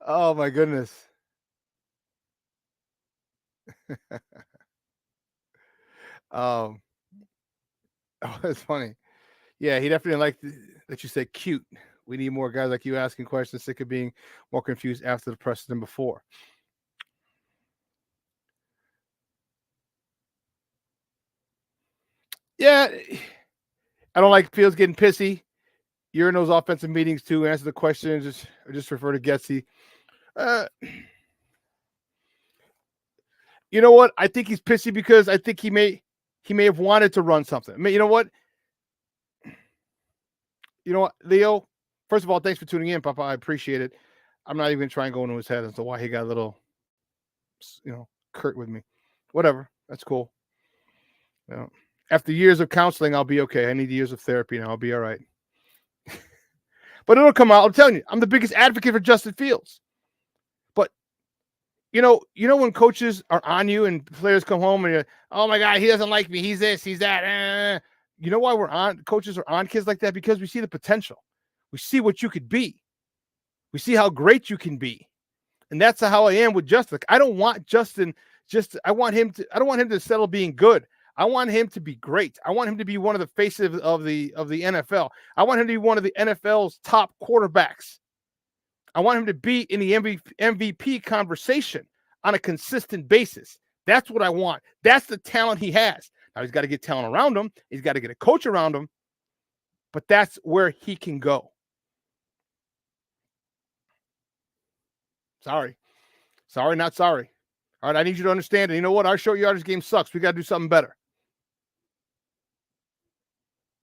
Oh my goodness. Oh, it's funny. Yeah, he definitely liked that you said cute. We need more guys like you asking questions, sick of being more confused after the press than before. Yeah, I don't like Fields getting pissy. You're in those offensive meetings too. Answer the questions, or just refer to Getsy. You know what? I think he's pissy because I think he may have wanted to run something. I mean, you know what? Leo, first of all, thanks for tuning in, Papa. I appreciate it. I'm not even going to try and go into his head as to why he got a little, curt with me. Whatever. That's cool. After years of counseling, I'll be okay. I need years of therapy now. I'll be all right. But it'll come out. I'm telling you, I'm the biggest advocate for Justin Fields. But, you know when coaches are on you and players come home and you're, oh, my God, he doesn't like me. He's this, he's that. You know why coaches are on kids like that? Because we see the potential. We see what you could be. We see how great you can be. And that's how I am with Justin. I don't want Justin I don't want him to settle being good. I want him to be great. I want him to be one of the faces of the NFL. I want him to be one of the NFL's top quarterbacks. I want him to be in the MVP conversation on a consistent basis. That's what I want. That's the talent he has. Now, he's got to get talent around him. He's got to get a coach around him. But that's where he can go. Sorry, not sorry. All right, I need you to understand. And you know what? Our short yardage game sucks. We got to do something better.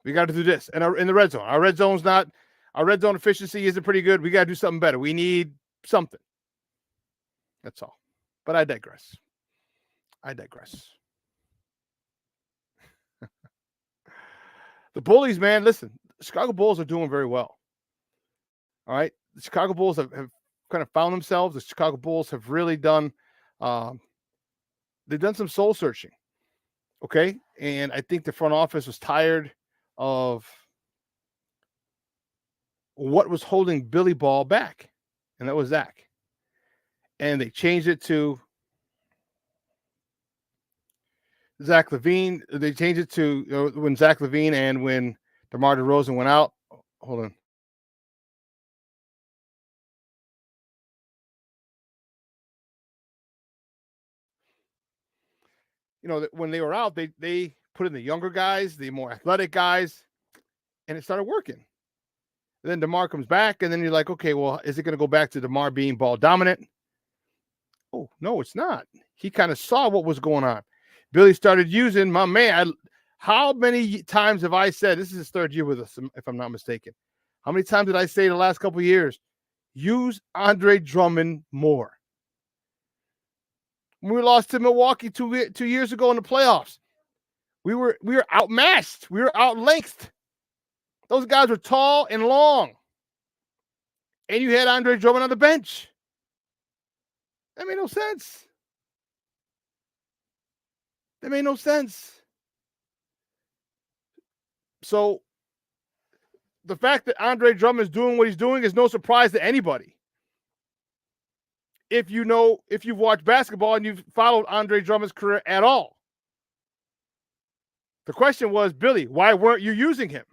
We got to do this. And in the red zone. Our red zone efficiency isn't pretty good. We got to do something better. We need something. That's all. But I digress. The Bullies, man, listen, the Chicago Bulls are doing very well. All right. The Chicago Bulls have kind of found themselves. The Chicago Bulls have really done they've done some soul searching. Okay. And I think the front office was tired of what was holding Billy Ball back. And that was Zach. And they changed it to Zach LaVine. They changed it to when Zach LaVine and when DeMar DeRozan went out. Hold on. When they were out, they put in the younger guys, the more athletic guys, and it started working. And then DeMar comes back, and then you're like, okay, well, is it going to go back to DeMar being ball dominant? Oh, no, it's not. He kind of saw what was going on. Billy started using my man. How many times have I said, this is his third year with us, if I'm not mistaken. How many times did I say the last couple of years, use Andre Drummond more? When we lost to Milwaukee 2 years ago in the playoffs, we were outmatched. We were outlengthed. Those guys were tall and long. And you had Andre Drummond on the bench. That made no sense. That made no sense. So the fact that Andre Drummond is doing what he's doing is no surprise to anybody. If you've watched basketball and you've followed Andre Drummond's career at all. The question was, Billy, why weren't you using him?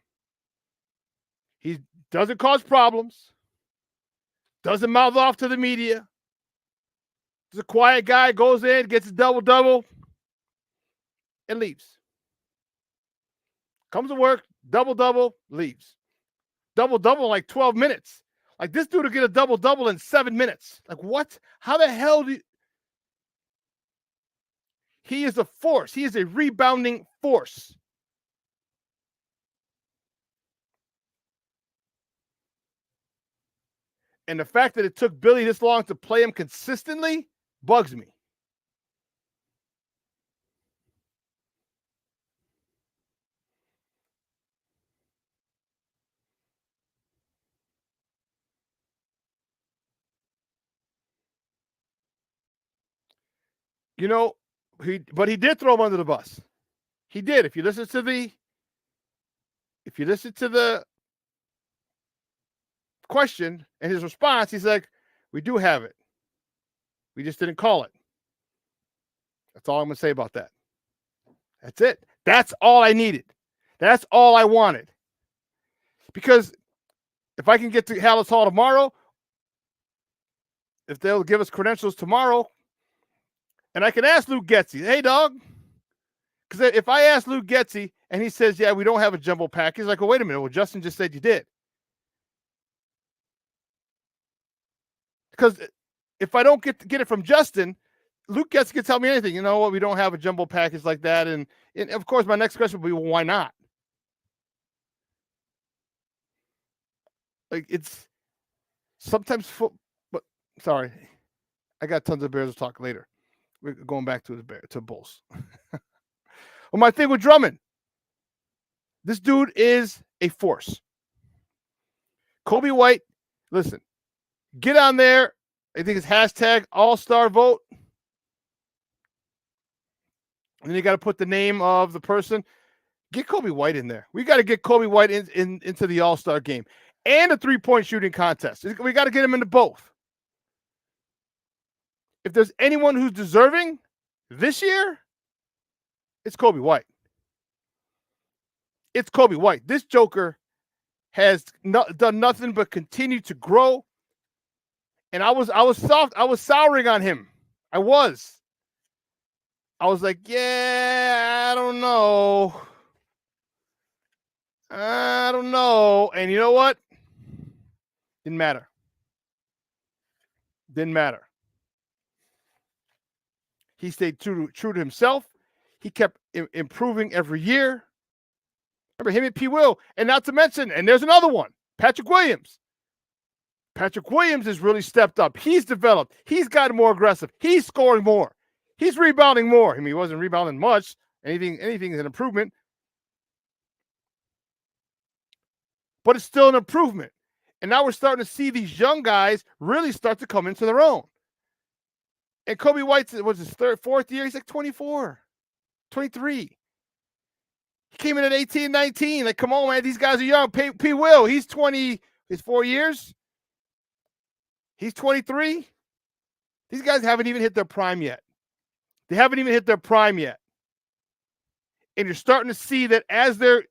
He doesn't cause problems. Doesn't mouth off to the media. He's a quiet guy, goes in, gets a double-double, and leaves. Comes to work, double-double, leaves. Double-double in like 12 minutes. Like, this dude will get a double-double in 7 minutes. Like, what? How the hell do you... He is a force. He is a rebounding force. And the fact that it took Billy this long to play him consistently bugs me. You know, he did throw him under the bus. He did. If you listen to the question and his response, he's like, we do have it. We just didn't call it. That's all I'm going to say about that. That's it. That's all I needed. That's all I wanted. Because if I can get to Hallis Hall tomorrow, if they'll give us credentials tomorrow, and I can ask Luke Getsy, hey, dog, because if I ask Luke Getsy and he says, yeah, we don't have a jumbo pack, he's like, well, wait a minute. Well, Justin just said you did. Because if I don't get it from Justin, Luke Getsy can tell me anything. You know what? We don't have a jumbo package like that. And of course, my next question will be, well, why not? Like, it's sometimes but sorry, I got tons of Bears to talk later. We're going back to Bulls. Well, my thing with Drummond, this dude is a force. Kobe White, listen, get on there. I think it's hashtag All-Star vote. And then you got to put the name of the person. Get Kobe White in there. We got to get Kobe White into the All-Star game and a three-point shooting contest. We got to get him into both. If there's anyone who's deserving this year, it's Kobe White. It's Kobe White. This Joker has done nothing but continue to grow. And I was souring on him. I was like, yeah, I don't know. And you know what? Didn't matter. He stayed true to himself. He kept improving every year. Remember him and P. Will. And not to mention, and there's another one, Patrick Williams. Patrick Williams has really stepped up. He's developed. He's gotten more aggressive. He's scoring more. He's rebounding more. I mean, he wasn't rebounding much. Anything is an improvement. But it's still an improvement. And now we're starting to see these young guys really start to come into their own. And Kobe White was his fourth year. He's like 24, 23. He came in at 18, 19. Like, come on, man. These guys are young. P. Will, he's 20, his 4 years. He's 23. These guys haven't even hit their prime yet. They haven't even hit their prime yet. And you're starting to see that as they're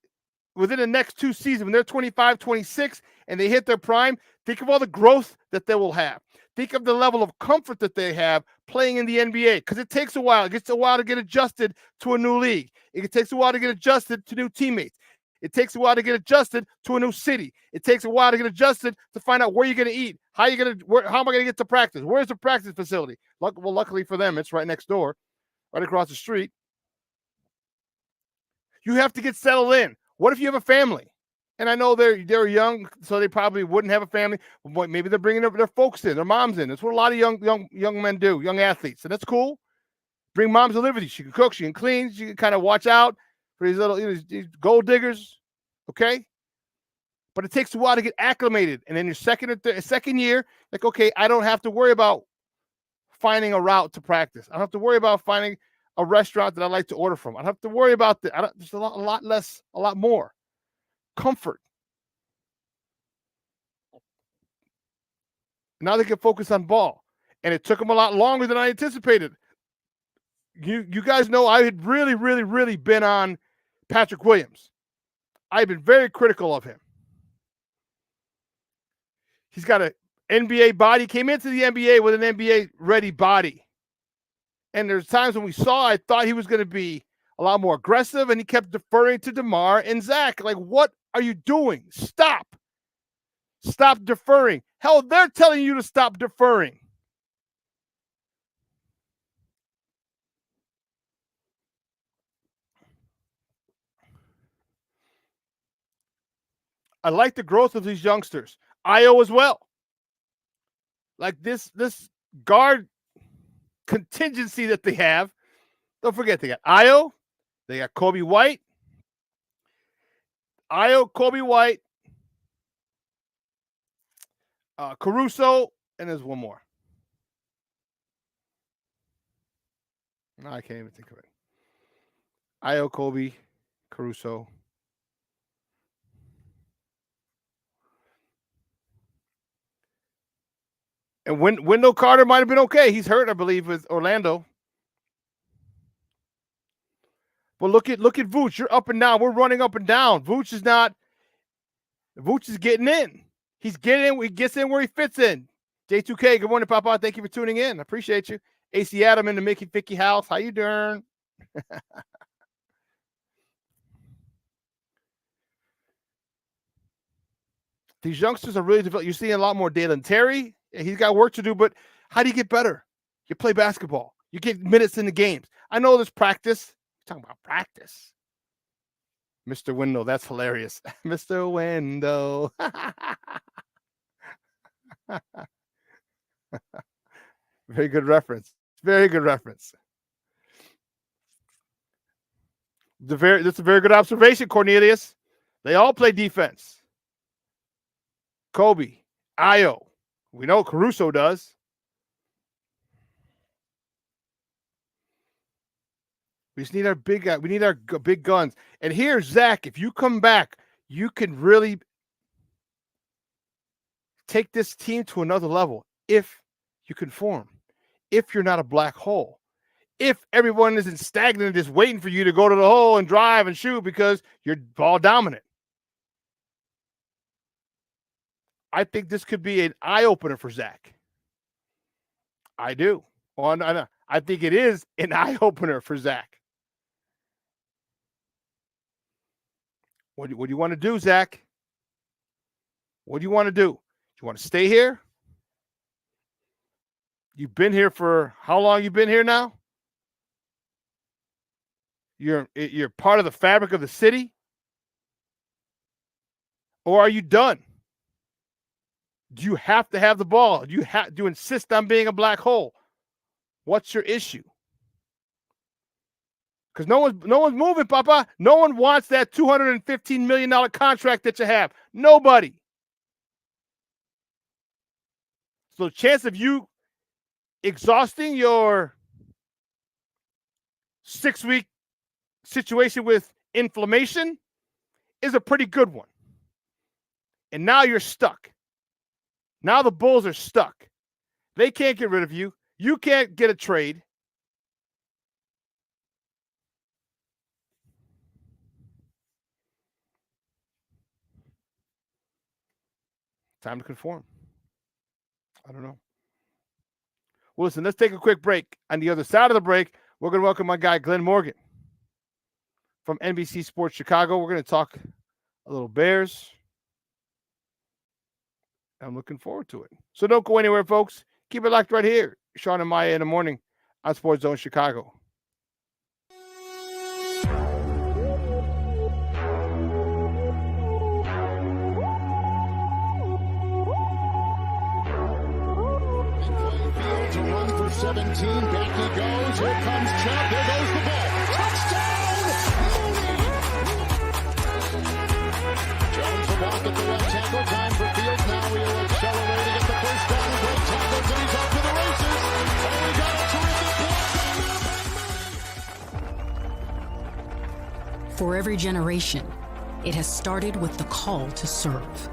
within the next 2 seasons, when they're 25, 26, and they hit their prime, think of all the growth that they will have. Think of the level of comfort that they have playing in the NBA, because it takes a while. It gets a while to get adjusted to a new league. It takes a while to get adjusted to new teammates. It takes a while to get adjusted to a new city. It takes a while to get adjusted to find out where you're going to eat. How am I going to get to practice? Where's the practice facility? Well, luckily for them, it's right next door, right across the street. You have to get settled in. What if you have a family? And I know they're young, so they probably wouldn't have a family. But maybe they're bringing their folks in, their moms in. That's what a lot of young men do, young athletes, and that's cool. Bring moms to live with you. She can cook, she can clean, she can kind of watch out for these little these gold diggers. Okay, But it takes a while to get acclimated. And then your second year, like, okay, I don't have to worry about finding a route to practice. I don't have to worry about finding a restaurant that I like to order from. I don't have to worry about there's a lot more comfort. Now they can focus on ball. And it took them a lot longer than I anticipated. You guys know I had really, really, really been on Patrick Williams. I've been very critical of him. He's got an NBA body, came into the NBA with an NBA-ready body. And there's times when we saw, I thought he was going to be a lot more aggressive, and he kept deferring to DeMar and Zach. Like, what are you doing? Stop. Stop deferring. Hell, they're telling you to stop deferring. I like the growth of these youngsters. Io as well. Like this guard contingency that they have. Don't forget, they got Io. They got Kobe White. Io, Kobe White. Caruso. And there's one more. No, I can't even think of it. Io, Kobe, Caruso. And Wendell Carter might have been okay. He's hurt, I believe, with Orlando. But look at Vooch. You're up and down. We're running up and down. Vooch is getting in. He's getting in. He gets in where he fits in. J2K, good morning, Papa. Thank you for tuning in. I appreciate you. AC Adam in the Mickey Ficky house. How you doing? These youngsters are really developing. You're seeing a lot more Dalen Terry. He's got work to do, but how do you get better? You play basketball. You get minutes in the games. I know there's practice. You're talking about practice. Mr. Wendell, that's hilarious. Mr. Wendell. Very good reference. Very good reference. That's a very good observation, Cornelius. They all play defense. Kobe, Io. We know Caruso does. We just need our big guy. We need our big guns. And here's Zach. If you come back, you can really take this team to another level if you conform. If you're not a black hole. If everyone isn't stagnant, just waiting for you to go to the hole and drive and shoot because you're ball dominant. I think this could be an eye-opener for Zach. I do. Well, I think it is an eye-opener for Zach. What do you want to do, Zach? What do you want to do? Do you want to stay here? You've been here for how long? You've been here now? You're part of the fabric of the city? Or are you done? Do you have to have the ball? Do you insist on being a black hole? What's your issue? Because no one's moving, Papa. No one wants that $215 million contract that you have. Nobody. So the chance of you exhausting your 6-week situation with inflammation is a pretty good one. And now you're stuck. Now the Bulls are stuck. They can't get rid of you. You can't get a trade. Time to conform. I don't know. Well, listen, let's take a quick break. On the other side of the break, we're going to welcome my guy, Glynn Morgan from NBC Sports Chicago. We're going to talk a little Bears. I'm looking forward to it. So don't go anywhere, folks. Keep it locked right here. Shawn and Maya in the morning on Sports Zone Chicago. Fields a run for 17. Back he goes. Here comes Chubb. There goes the ball. Touchdown! Jones will walk at the left Go time for Fields. Now he'll accelerate to get the first down and break tackles, and he's off to the races. And we got a terrific block. For every generation, it has started with the call to serve.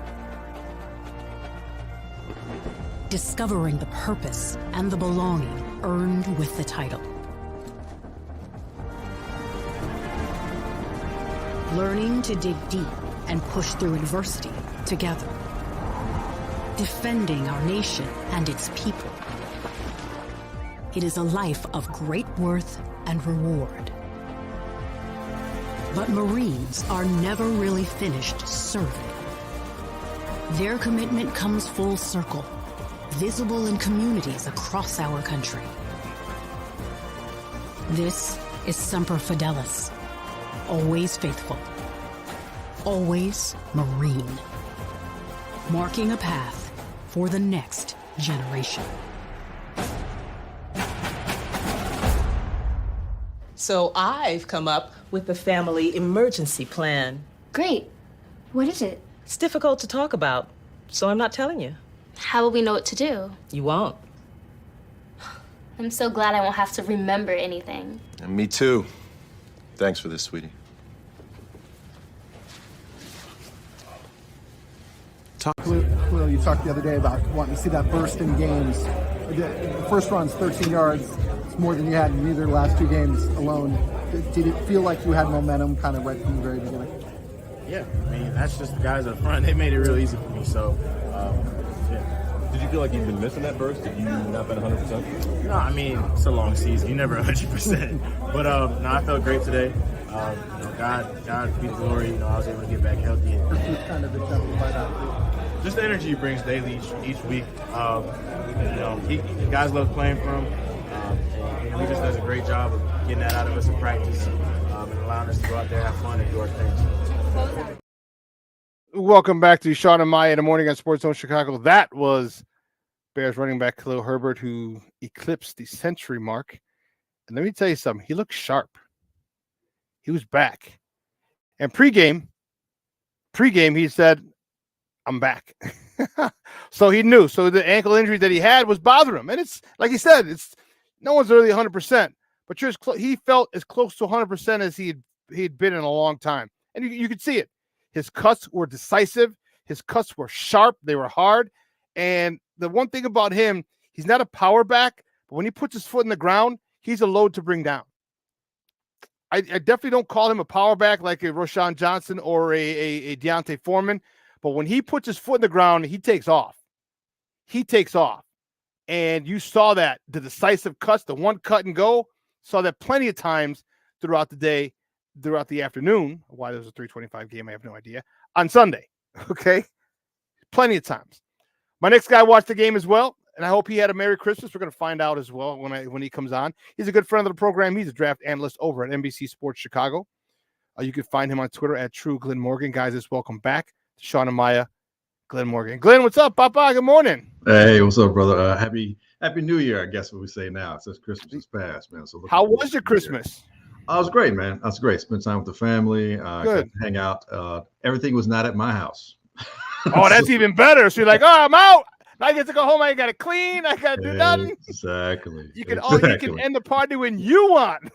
Discovering the purpose and the belonging earned with the title. Learning to dig deep and push through adversity together. Defending our nation and its people. It is a life of great worth and reward. But Marines are never really finished serving. Their commitment comes full circle, visible in communities across our country. This is Semper Fidelis, always faithful, always Marine, marking a path for the next generation. So I've come up with the family emergency plan. Great. What is it? It's difficult to talk about, so I'm not telling you. How will we know what to do? You won't. I'm so glad I won't have to remember anything. And me too. Thanks for this, sweetie. Khalil, you talked the other day about wanting to see that burst in games. The first run's 13 yards. It's more than you had in either of the last two games alone. Did it feel like you had momentum kind of right from the very beginning? Yeah, I mean, that's just the guys up front. They made it real easy for me, so, yeah. Did you feel like you've been missing that burst? Have you not been 100%? No, I mean, it's a long season. You're never 100%. But, no, I felt great today. God be the glory. I was able to get back healthy. Kind of exemplified by that. Just the energy he brings daily each week. Guys love playing for him. And he just does a great job of getting that out of us in practice and allowing us to go out there, have fun, and do our things. Welcome back to Shawn and Maya in the morning on Sports Zone Chicago. That was Bears running back Khalil Herbert, who eclipsed the century mark. And let me tell you something. He looked sharp. He was back. And pregame, he said, I'm back. So he knew. So the ankle injury that he had was bothering him. And it's, like he said, no one's really 100%. But he felt as close to 100% as he'd been in a long time. And you could see it. His cuts were decisive. His cuts were sharp. They were hard. And the one thing about him, he's not a power back, but when he puts his foot in the ground, he's a load to bring down. I definitely don't call him a power back like a Roshan Johnson or a Deontay Foreman, but when he puts his foot in the ground, he takes off. He takes off. And you saw that, the decisive cuts, the one cut and go, saw that plenty of times throughout the day, throughout the afternoon. Why there was a 3:25 game, I have no idea. On Sunday, okay? Plenty of times. My next guy watched the game as well, and I hope he had a Merry Christmas. We're going to find out as well when he comes on. He's a good friend of the program. He's a draft analyst over at NBC Sports Chicago. You can find him on Twitter at True Glynn Morgan. Guys, let's welcome back to Shawn and Maya, Glynn Morgan. Glynn, what's up, Papa? Good morning. Hey, what's up, brother? Happy New Year, I guess what we say now. Since Christmas is past, man. So how was your Christmas? It was great, man. That's great. Spent time with the family. Got to hang out. Everything was not at my house. Oh, that's even better. So you're like, I'm out. Now I get to go home. I ain't got to clean. I got to do nothing. Exactly. You can end the party when you want.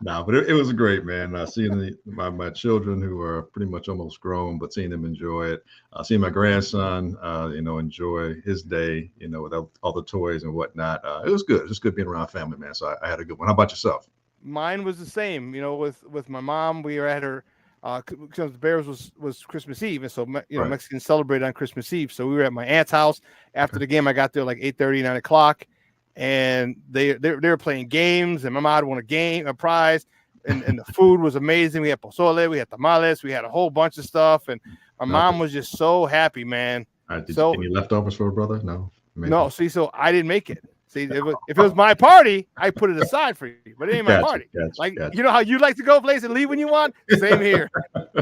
No, but it was great, man. Seeing my children who are pretty much almost grown, but seeing them enjoy it. Seeing my grandson, enjoy his day, with all the toys and whatnot. It was good. It was good being around family, man. So I had a good one. How about yourself? Mine was the same. With my mom, we were at her. Because the Bears was Christmas Eve, and so right. Mexicans celebrated on Christmas Eve. So we were at my aunt's house after the game. I got there like 8:30, 9 o'clock, and they were playing games. And my mom won a prize, and the food was amazing. We had pozole, we had tamales, we had a whole bunch of stuff, and my mom was just so happy, man. Any leftovers for a brother? No. No. See, so I didn't make it. See, if it was my party, I put it aside for you, but it ain't my party. You know how you like to go place and leave when you want? Same here.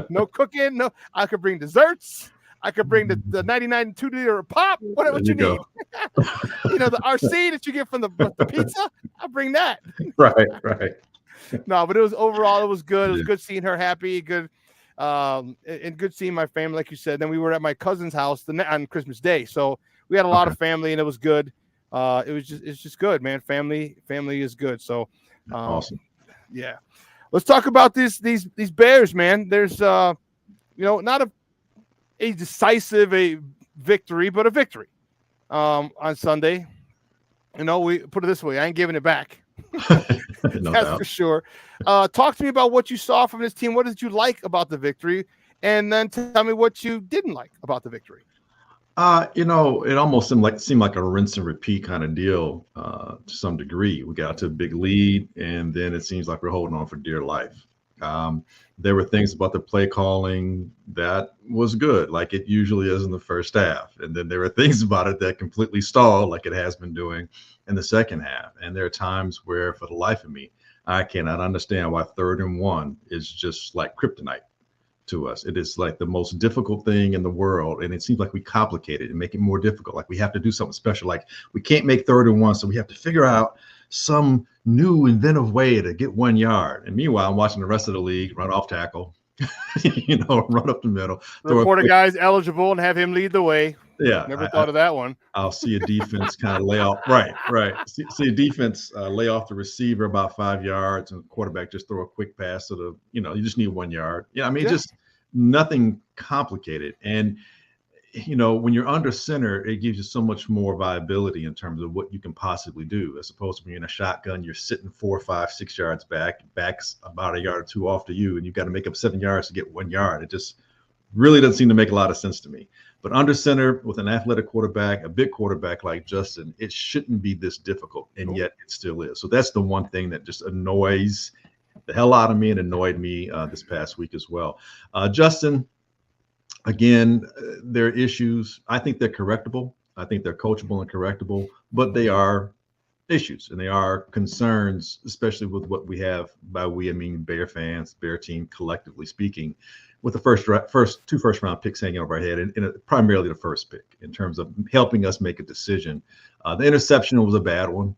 No cooking. No, I could bring desserts. I could bring the 99 2-liter pop, whatever you need. The RC that you get from the pizza, I bring that. Right. No, but it was good. It was good seeing her happy. Good. And good seeing my family, like you said. Then we were at my cousin's house on Christmas Day, so we had a lot of family, and it was good. It's just good, man. Family is good. So, awesome. Yeah, let's talk about these Bears, man. There's not a decisive victory, but a victory on Sunday. We put it this way: I ain't giving it back. That's for sure. Talk to me about what you saw from this team. What did you like about the victory? And then tell me what you didn't like about the victory. It almost seemed like a rinse and repeat kind of deal to some degree. We got to a big lead, and then it seems like we're holding on for dear life. There were things about the play calling that was good, like it usually is in the first half. And then there were things about it that completely stalled, like it has been doing in the second half. And there are times where, for the life of me, I cannot understand why 3rd and 1 is just like kryptonite to us. It is like the most difficult thing in the world. And it seems like we complicate it and make it more difficult. Like we have to do something special. Like we can't make 3rd and 1, so we have to figure out some new inventive way to get 1 yard. And meanwhile, I'm watching the rest of the league run off tackle, run up the middle. Report a guy's eligible and have him lead the way. Yeah. Never thought of that one. I'll see a defense kind of lay off. Right. See a defense lay off the receiver about 5 yards, and the quarterback just throw a quick pass to the, you just need 1 yard. Just nothing complicated. And, when you're under center, it gives you so much more viability in terms of what you can possibly do, as opposed to when you're in a shotgun, you're sitting 4, 5, 6 yards back's about a yard or two off to you, and you've got to make up 7 yards to get 1 yard. It just really doesn't seem to make a lot of sense to me. But under center with an athletic quarterback, a big quarterback like Justin, it shouldn't be this difficult, and yet it still is. So that's the one thing that just annoys the hell out of me and annoyed me this past week as well. Justin, again, there are issues. I think they're correctable. I think they're coachable and correctable, but they are issues and they are concerns, especially with what we have. By we, I mean Bear fans, Bear team, collectively speaking, with the first 2 first-round picks hanging over our head, and primarily the first pick in terms of helping us make a decision. The interception was a bad one,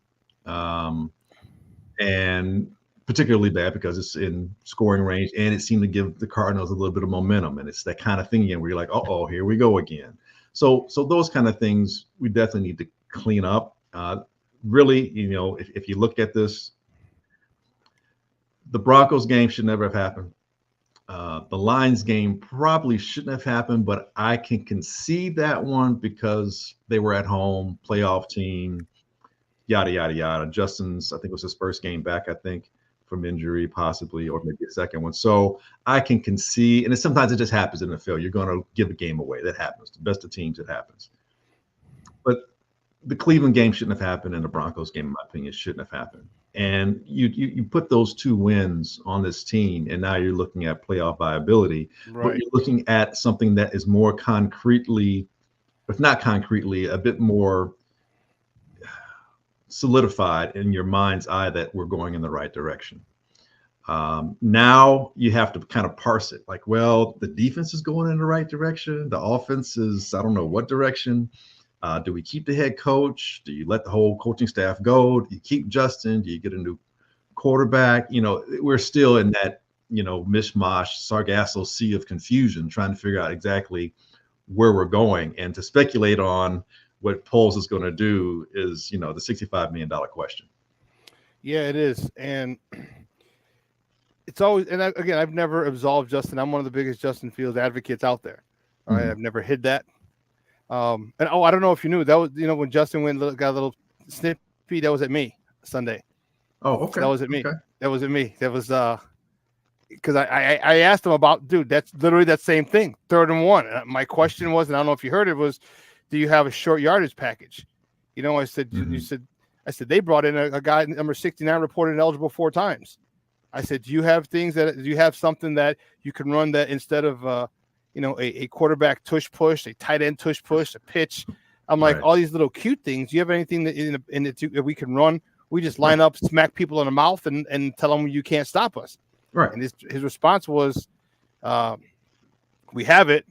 and particularly bad because it's in scoring range, and it seemed to give the Cardinals a little bit of momentum. And it's that kind of thing again where you're like, uh-oh, here we go again. So those kind of things we definitely need to clean up. Really, if you look at this, the Broncos game should never have happened. The Lions game probably shouldn't have happened, but I can concede that one because they were at home, playoff team, yada, yada, yada. Justin's, I think it was his first game back, from injury possibly, or maybe a second one. So I can concede, and sometimes it just happens in the field. You're going to give a game away. That happens. The best of teams, it happens. But the Cleveland game shouldn't have happened, and the Broncos game, in my opinion, shouldn't have happened. And you put those 2 wins on this team, and now you're looking at playoff viability. Right. But you're looking at something that is more concretely, if not concretely, a bit more solidified in your mind's eye that we're going in the right direction. Now you have to kind of parse it. Like, well, the defense is going in the right direction. The offense is, I don't know what direction. Do we keep the head coach? Do you let the whole coaching staff go? Do you keep Justin? Do you get a new quarterback? We're still in that, mishmash, Sargasso sea of confusion, trying to figure out exactly where we're going. And to speculate on what Poles is going to do is, the $65 million question. Yeah, it is. And it's always, and again, I've never absolved Justin. I'm one of the biggest Justin Fields advocates out there. All right. I've never hid that. And I don't know if you knew that was, when Justin got a little snippy, that was at me Sunday. Oh, okay. That was at me. Okay. That was at me. That was, because I asked him about, dude, that's literally that same thing. 3rd and 1. My question was, and I don't know if you heard it, was, do you have a short yardage package? I said, I said, they brought in a guy, number 69, reported eligible 4 times. I said, do you have something that you can run that instead of, a quarterback tush push, a tight end tush push, a pitch? I'm like, all these little cute things. Do you have anything that we can run? We just line up, smack people in the mouth and tell them you can't stop us. Right. And his response was, we have it.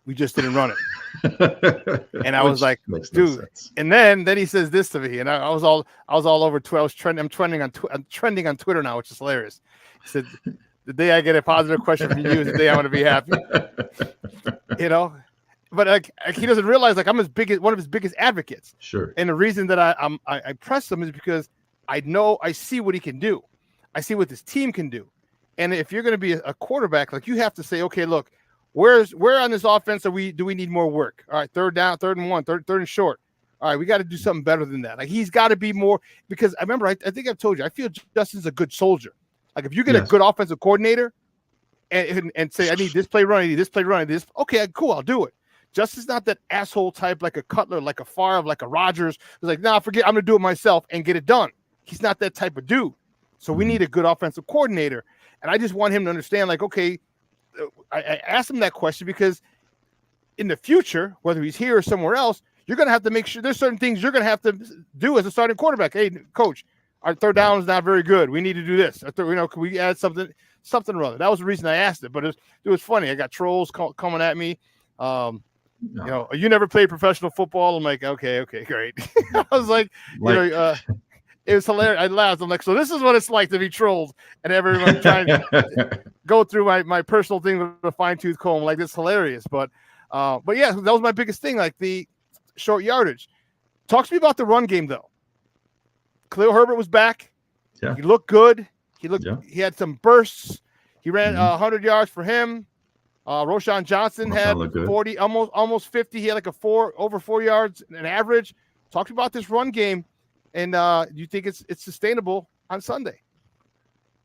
We just didn't run it. And I was like, dude. No, and then he says this to me, and I was all over Twitter. I'm trending on Twitter now, which is hilarious. He said, The day I get a positive question from you is the day I'm going to be happy. You know, but like he doesn't realize like I'm one of his biggest advocates. Sure. And the reason that I press him is because I see what he can do. I see what this team can do. And if you're going to be a quarterback, like you have to say, okay, look, where on this offense do we need more work? All right, third down, 3rd and 1, third and short. All right, we got to do something better than that. Like he's got to be more, because I remember I think I've told you, I feel Justin's a good soldier. Like if you get a good offensive coordinator and say, I need this play run, I need this play run, this, okay, cool, I'll do it. Justin's not that asshole type like a Cutler, like a Favre, like a Rodgers. He's like, nah, forget, I'm gonna do it myself and get it done. He's not that type of dude. So we need a good offensive coordinator. And I just want him to understand, like, okay, I asked him that question because in the future, whether he's here or somewhere else, you're going to have to make sure there's certain things you're going to have to do as a starting quarterback. Hey, coach, our third down is not very good. We need to do this. Can we add something or other? That was the reason I asked it. But it was funny. I got trolls coming at me. You know, you never played professional football. I'm like, okay, great. I was like, it was hilarious. I laughed. I'm like, so this is what it's like to be trolled and everyone trying to go through my personal thing with a fine-tooth comb. Like, it's hilarious. But yeah, that was my biggest thing, like the short yardage. Talk to me about the run game, though. Khalil Herbert was back. Yeah. He looked good. He had some bursts. He ran 100 yards for him. Roshan Johnson had 40, almost 50. He had like over 4 yards an average. Talk to me about this run game. And do you think it's sustainable on Sunday?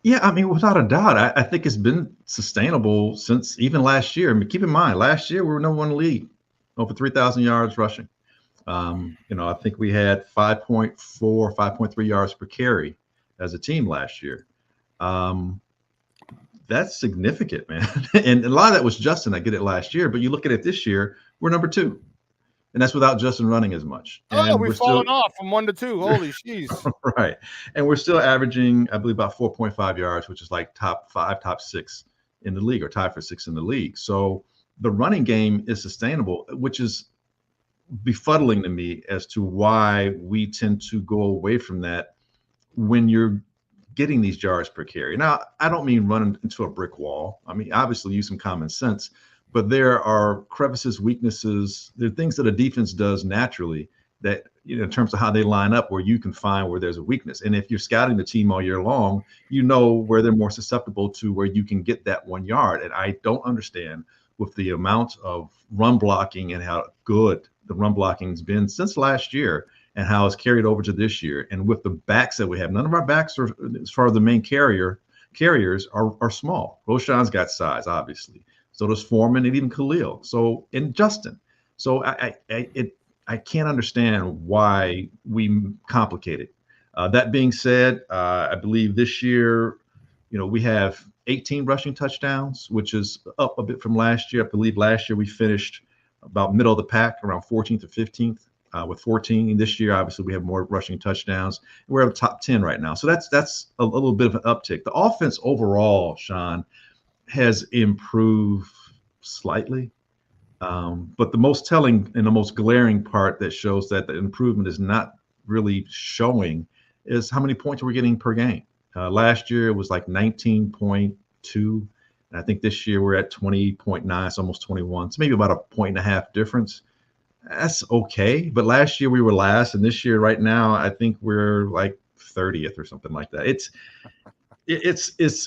Yeah, I mean, without a doubt, I think it's been sustainable since even last year. I mean, keep in mind, last year we were #1 league, over 3,000 yards rushing. You know, I think we had 5.4, 5.3 yards per carry as a team last year. That's significant, man. And a lot of that was Justin. I get it last year, but you look at it this year, we're #2. And that's without Justin running as much. And we've fallen off from 1 to 2. Holy jeez. Right. And we're still averaging, I believe, about 4.5 yards, which is like top 5, top 6 in the league, or tied for 6 in the league. So the running game is sustainable, which is befuddling to me as to why we tend to go away from that when you're getting these yards per carry. Now, I don't mean running into a brick wall. I mean, obviously use some common sense. But there are crevices, weaknesses. There are things that a defense does naturally that, you know, in terms of how they line up, where you can find where there's a weakness. And if you're scouting the team all year long, you know where they're more susceptible to where you can get that 1 yard. And I don't understand, with the amount of run blocking and how good the run blocking has been since last year and how it's carried over to this year. And with the backs that we have, none of our backs are, as far as the main carriers are small. Roshan's got size, obviously. So does Foreman and even Khalil. So, and Justin. So I can't understand why we complicate it. That being said, I believe this year, you know, we have 18 rushing touchdowns, which is up a bit from last year. I believe last year we finished about middle of the pack, around 14th or 15th with 14. And this year, obviously, we have more rushing touchdowns. We're at the top 10 right now. So that's a little bit of an uptick. The offense overall, Shawn, has improved slightly. But the most telling and the most glaring part that shows that the improvement is not really showing is how many points we're getting per game. Last year it was like 19.2. And I think this year we're at 20.9. It's almost 21. So maybe about a 1.5 difference. That's okay. But last year we were last. And this year right now, I think we're like 30th or something like that. It's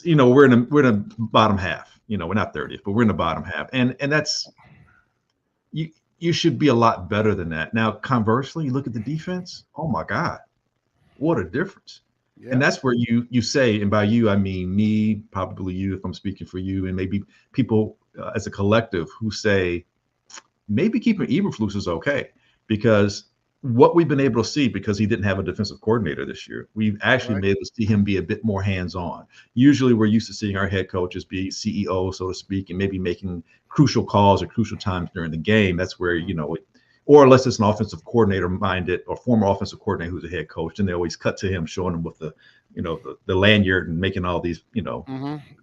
you know, we're in the bottom half. You know, we're not 30th, but we're in the bottom half. And that's, you should be a lot better than that. Now, conversely, you look at the defense. Oh my God, what a difference. Yeah. And that's where you say, and by you, I mean me, probably you, if I'm speaking for you, and maybe people as a collective who say, maybe keeping Eberflus is okay, because what we've been able to see, because he didn't have a defensive coordinator this year, we've actually been able to see him be a bit more hands-on. Usually we're used to seeing our head coaches be CEO, so to speak, and maybe making crucial calls at crucial times during the game. That's where, you know, or unless it's an offensive coordinator minded or former offensive coordinator who's a head coach, and they always cut to him, showing him with the, you know, the lanyard and making all these, you know,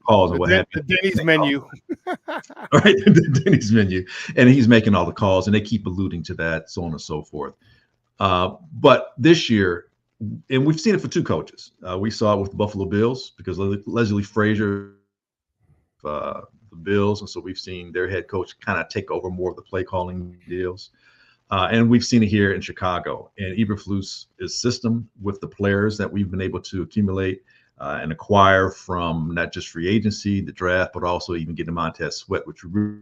calls and what have you. The Denny's menu. Right, the Denny's menu. And he's making all the calls, and they keep alluding to that, so on and so forth. But this year, and we've seen it for two coaches. We saw it with the Buffalo Bills because Leslie Frazier the Bills, and so we've seen their head coach kind of take over more of the play calling deals. And we've seen it here in Chicago. And Eberflus's system with the players that we've been able to accumulate and acquire from not just free agency, the draft, but also even getting Montez Sweat, which really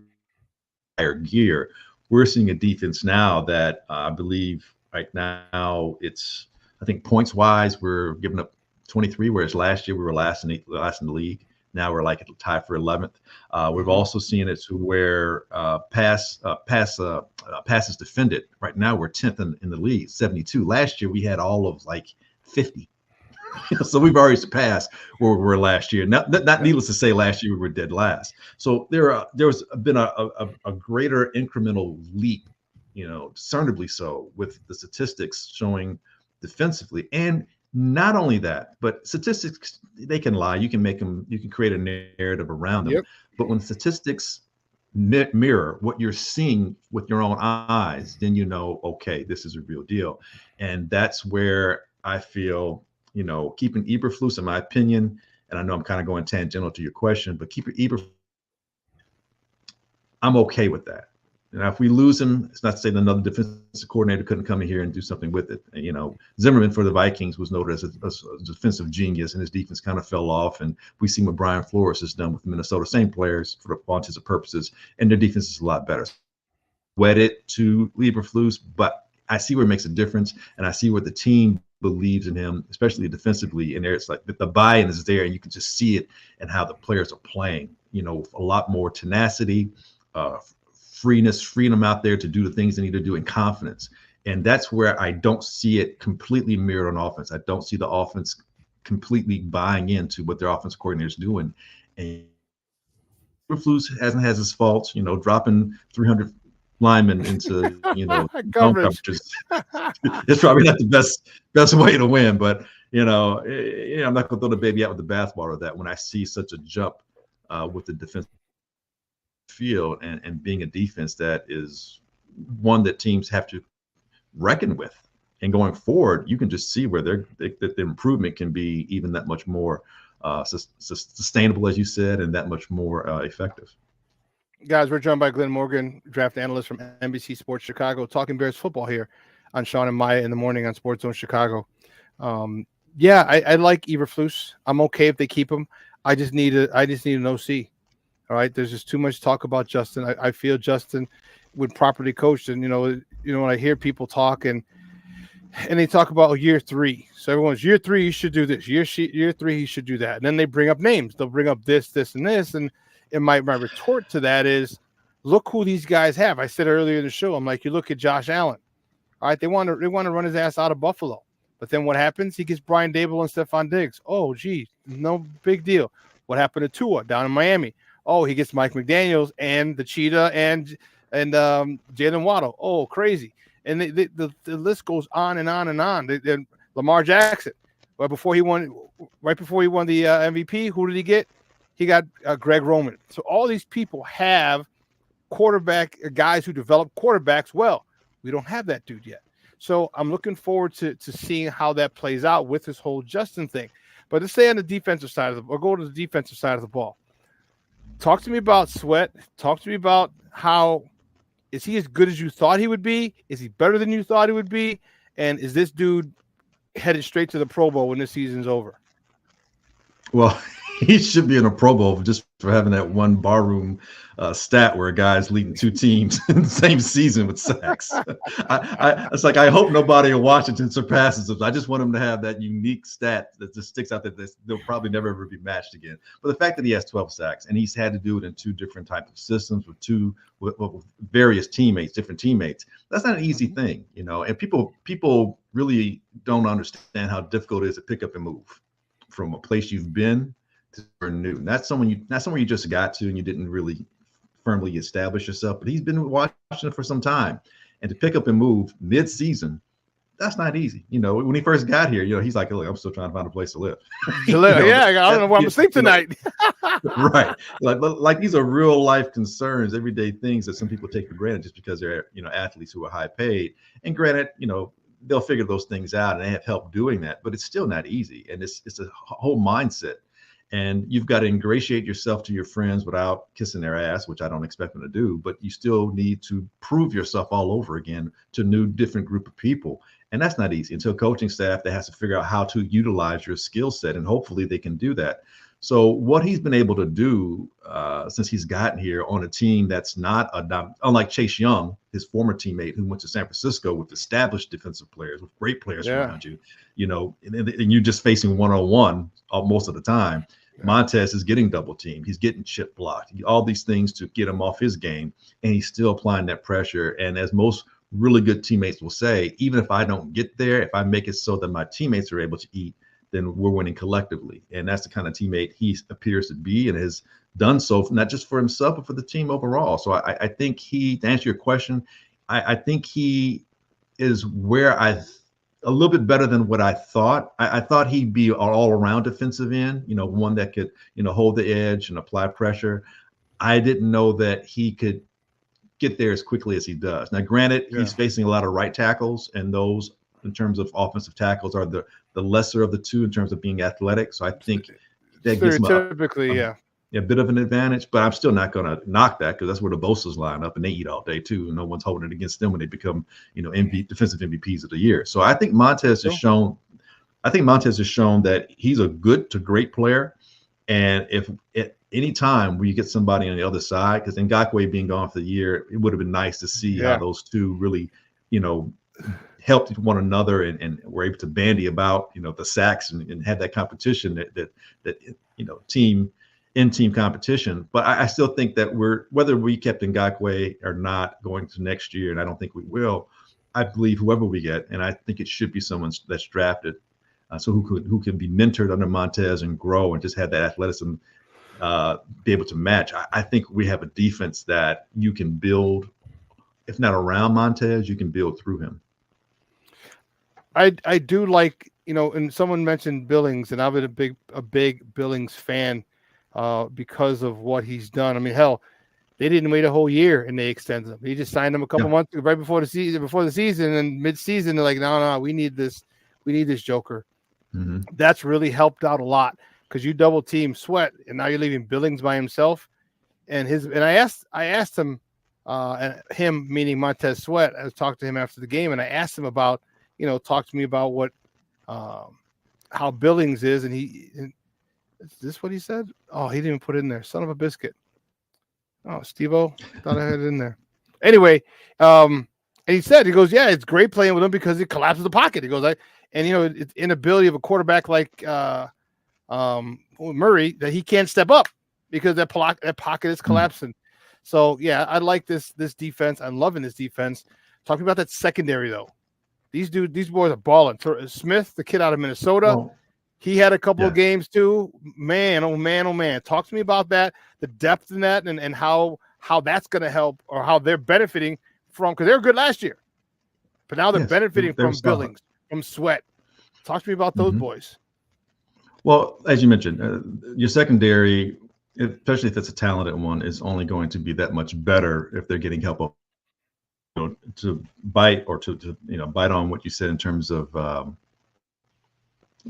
higher gear. We're seeing a defense now that I believe right now I think points wise, we're giving up 23, whereas last year we were last in the league. Now we're like at the tie for 11th. We've also seen it to where passes defended. Right now we're 10th in the league, 72. Last year we had all of like 50. So we've already surpassed where we were last year. Not needless to say, last year we were dead last. So there's been a greater incremental leap, discernibly so, with the statistics showing defensively. And not only that, but statistics, they can lie. You can create a narrative around them. Yep. But when statistics mirror what you're seeing with your own eyes, then okay, this is a real deal. And that's where I feel, keeping Eberflus, in my opinion, and I know I'm kind of going tangential to your question, but keeping Eberflus, I'm okay with that. Now, if we lose him, it's not to say that another defensive coordinator couldn't come in here and do something with it. Zimmerman for the Vikings was noted as a defensive genius, and his defense kind of fell off. And we see what Brian Flores has done with Minnesota, same players for the bunches of purposes, and their defense is a lot better. Wed it to Eberflus, but I see where it makes a difference, and I see where the team believes in him, especially defensively. And it's like the buy-in is there, and you can just see it and how the players are playing. With a lot more tenacity. Freeing them out there to do the things they need to do in confidence. And that's where I don't see it completely mirrored on offense. I don't see the offense completely buying into what their offense coordinator is doing. And Eberflus has his faults, dropping 300 linemen into, coverage. It's probably not the best way to win, but, I'm not going to throw the baby out with the bathwater of that when I see such a jump with the defense field and being a defense that is one that teams have to reckon with. And going forward, you can just see where the improvement can be even that much more sustainable, as you said, and that much more effective. Guys, we're joined by Glynn Morgan, draft analyst from NBC Sports Chicago, talking Bears football here on Shawn and Maya in the morning on Sports Zone Chicago. I like Eberflus. I'm okay if they keep him. I just need an OC. All right, there's just too much talk about Justin. I feel Justin would properly coach, and when I hear people talk and they talk about year 3, so everyone's year 3 he should do this, year 3 he should do that, and then they bring up names. They'll bring up this, and this, and my retort to that is, look who these guys have. I said earlier in the show, I'm like, you look at Josh Allen. All right, they want to run his ass out of Buffalo, but then what happens? He gets Brian Dable and Stephon Diggs. Oh, gee, no big deal. What happened to Tua down in Miami? Oh, he gets Mike McDaniels and the Cheetah and Jalen Waddle. Oh, crazy. And the list goes on and on and on. Then Lamar Jackson, right before he won the MVP, who did he get? He got Greg Roman. So all these people have quarterback guys who develop quarterbacks well. We don't have that dude yet. So I'm looking forward to seeing how that plays out with this whole Justin thing. But let's stay on the defensive side go to the defensive side of the ball. Talk to me about Sweat. Talk to me about how is he as good as you thought he would be? Is he better than you thought he would be? And is this dude headed straight to the Pro Bowl when this season's over? Well, he should be in a Pro Bowl just for having that one barroom stat where a guy's leading 2 teams in the same season with sacks. It's like, I hope nobody in Washington surpasses him. I just want him to have that unique stat that just sticks out that they'll probably never ever be matched again. But the fact that he has 12 sacks and he's had to do it in 2 different types of systems with various teammates, different teammates, that's not an easy thing, and people really don't understand how difficult it is to pick up and move from a place you've been to new. Not somewhere you just got to and you didn't really firmly establish yourself, but he's been in Washington for some time, and to pick up and move mid-season, that's not easy. When he first got here, he's like, look, I'm still trying to find a place to live. I don't know where I'm gonna sleep tonight. Right. Like these are real life concerns, everyday things that some people take for granted just because they're, athletes who are high paid. And granted, they'll figure those things out and they have help doing that, but it's still not easy. And it's a whole mindset. And you've got to ingratiate yourself to your friends without kissing their ass, which I don't expect them to do, but you still need to prove yourself all over again to a new, different group of people. And that's not easy. Until coaching staff that has to figure out how to utilize your skill set, and hopefully they can do that. So what he's been able to do since he's gotten here on a team that's not unlike Chase Young, his former teammate who went to San Francisco with established defensive players, with great players around you, and you're just facing one-on-one most of the time. Montez is getting double teamed. He's getting chip blocked. All these things to get him off his game, and he's still applying that pressure. And as most really good teammates will say, even if I don't get there, if I make it so that my teammates are able to eat, then we're winning collectively. And that's the kind of teammate he appears to be, and has done so, not just for himself, but for the team overall. So I think to answer your question, I think he is where a little bit better than what I thought. I thought he'd be an all-around defensive end, one that could, hold the edge and apply pressure. I didn't know that he could get there as quickly as he does. Now, granted, he's facing a lot of right tackles, and those, in terms of offensive tackles, are the lesser of the two in terms of being athletic. So I think that gives him a bit of an advantage, but I'm still not going to knock that, because that's where the Bosa's line up and they eat all day too. No one's holding it against them when they become, defensive MVPs of the year. So I think Montez has shown that he's a good to great player. And if at any time where you get somebody on the other side, because Ngakoue being gone for the year, it would have been nice to see how those two really, helped one another and were able to bandy about, the sacks and have that competition that team competition. But I still think that whether we kept Ngakoue or not going to next year, and I don't think we will, I believe whoever we get, and I think it should be someone that's drafted, so who can be mentored under Montez and grow and just have that athleticism, be able to match. I think we have a defense that you can build, if not around Montez, you can build through him. I do like, and someone mentioned Billings, and I've been a big Billings fan because of what he's done. I mean, hell, they didn't wait a whole year and they extended him. He just signed him a couple months right before the season, and mid-season they're like, no, we need this Joker. Mm-hmm. That's really helped out a lot, because you double team Sweat, and now you're leaving Billings by himself. And I asked him, him meaning Montez Sweat. I was talking to him after the game, and I asked him about, talk to me about what, how Billings is, and is this what he said? Oh, he didn't even put it in there. Son of a biscuit. Oh, Steve-O, thought I had it in there. Anyway, and he goes, yeah, it's great playing with him because it collapses the pocket. He goes, it's inability of a quarterback like Murray, that he can't step up because that pocket is collapsing. So yeah, I like this defense. I'm loving this defense. Talking about that secondary though, these boys are balling. Smith, the kid out of Minnesota, he had a couple of games too. Man, oh man. Talk to me about that, the depth in that, and how that's going to help, or how they're benefiting from, because they were good last year, but now they're benefiting from Billings, from Sweat. Talk to me about those boys. Well, as you mentioned, your secondary, especially if it's a talented one, is only going to be that much better if they're getting help to bite, or to bite on what you said in terms of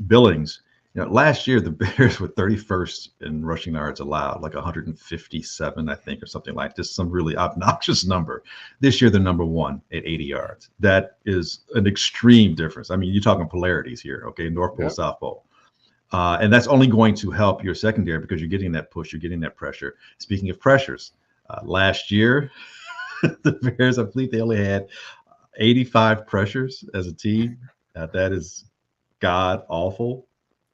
Billings. Last year the Bears were 31st in rushing yards allowed, like 157, I think, or something like this, some really obnoxious number. This year they're number one at 80 yards. That is an extreme difference. I mean, you're talking polarities here, okay? North Pole, South Pole. And that's only going to help your secondary, because you're getting that push, you're getting that pressure. Speaking of pressures, last year, the Bears, I believe they only had 85 pressures as a team. That is god awful.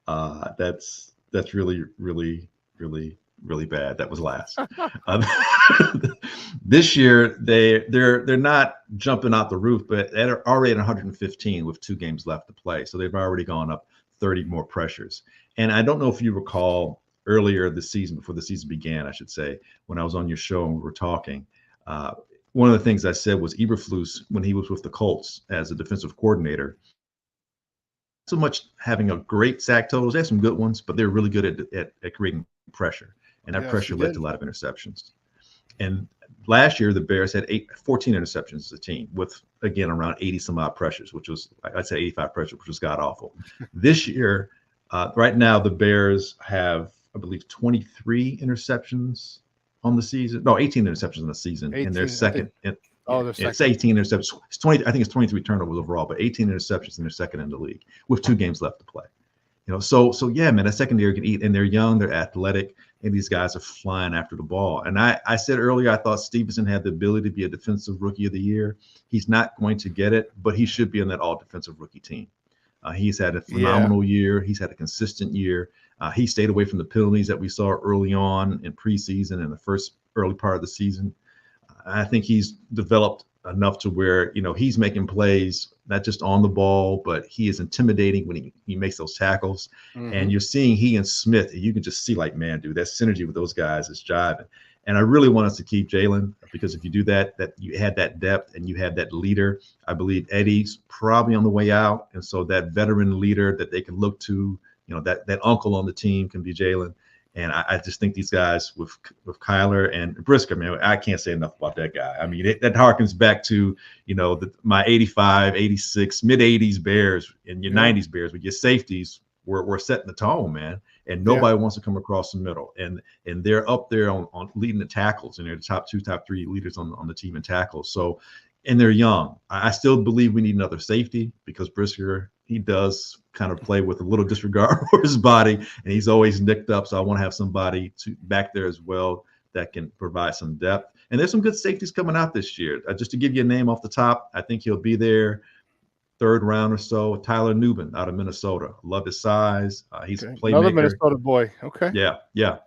That's really, really, really, really bad. That was last. This year they're not jumping out the roof, but they're already at 115 with 2 games left to play. So they've already gone up 30 more pressures. And I don't know if you recall earlier this season, before the season began, I should say, when I was on your show and we were talking, one of the things I said was Eberflus, when he was with the Colts as a defensive coordinator, so much having a great sack totals. They have some good ones, but they're really good at creating pressure. And that pressure led to a lot of interceptions. And last year, the Bears had 14 interceptions as a team, with, again, around 80 some odd pressures, which was, I'd say 85 pressures, which was god awful. This year, right now, the Bears have I believe, 23 interceptions on the season. No, 18 interceptions in the season. 18, and they're second. they're It's second. 18 interceptions. It's 20. I think it's 23 turnovers overall, but 18 interceptions, and they're second in the league with 2 games left to play. So yeah, man, that secondary can eat, and they're young, they're athletic, and these guys are flying after the ball. And I said earlier, I thought Stevenson had the ability to be a defensive rookie of the year. He's not going to get it, but he should be in that all defensive rookie team. He's had a phenomenal year. He's had a consistent year. He stayed away from the penalties that we saw early on in preseason and the first early part of the season. I think he's developed enough to where, he's making plays, not just on the ball, but he is intimidating when he makes those tackles. Mm-hmm. And you're seeing he and Smith, and you can just see like, man, dude, that synergy with those guys is jiving. And I really want us to keep Jalen, because if you do that you had that depth and you had that leader. I believe Eddie's probably on the way out. And so that veteran leader that they can look to, that uncle on the team can be Jalen. And I just think these guys with Kyler and Brisker, man, I can't say enough about that guy. I mean, that harkens back to, my 85, 86, mid-80s Bears and your 90s Bears with your safeties were setting the tone, man. And nobody wants to come across the middle. And they're up there on leading the tackles, and they're the top 2, top 3 leaders on the team in tackles. So, and they're young. I still believe we need another safety, because Brisker, he does kind of play with a little disregard for his body, and he's always nicked up. So I want to have somebody back there as well that can provide some depth. And there's some good safeties coming out this year. Just to give you a name off the top, I think he'll be there 3rd round or so. Tyler Nubin out of Minnesota. Love his size. He's a playmaker. Another Minnesota boy. Okay. Yeah.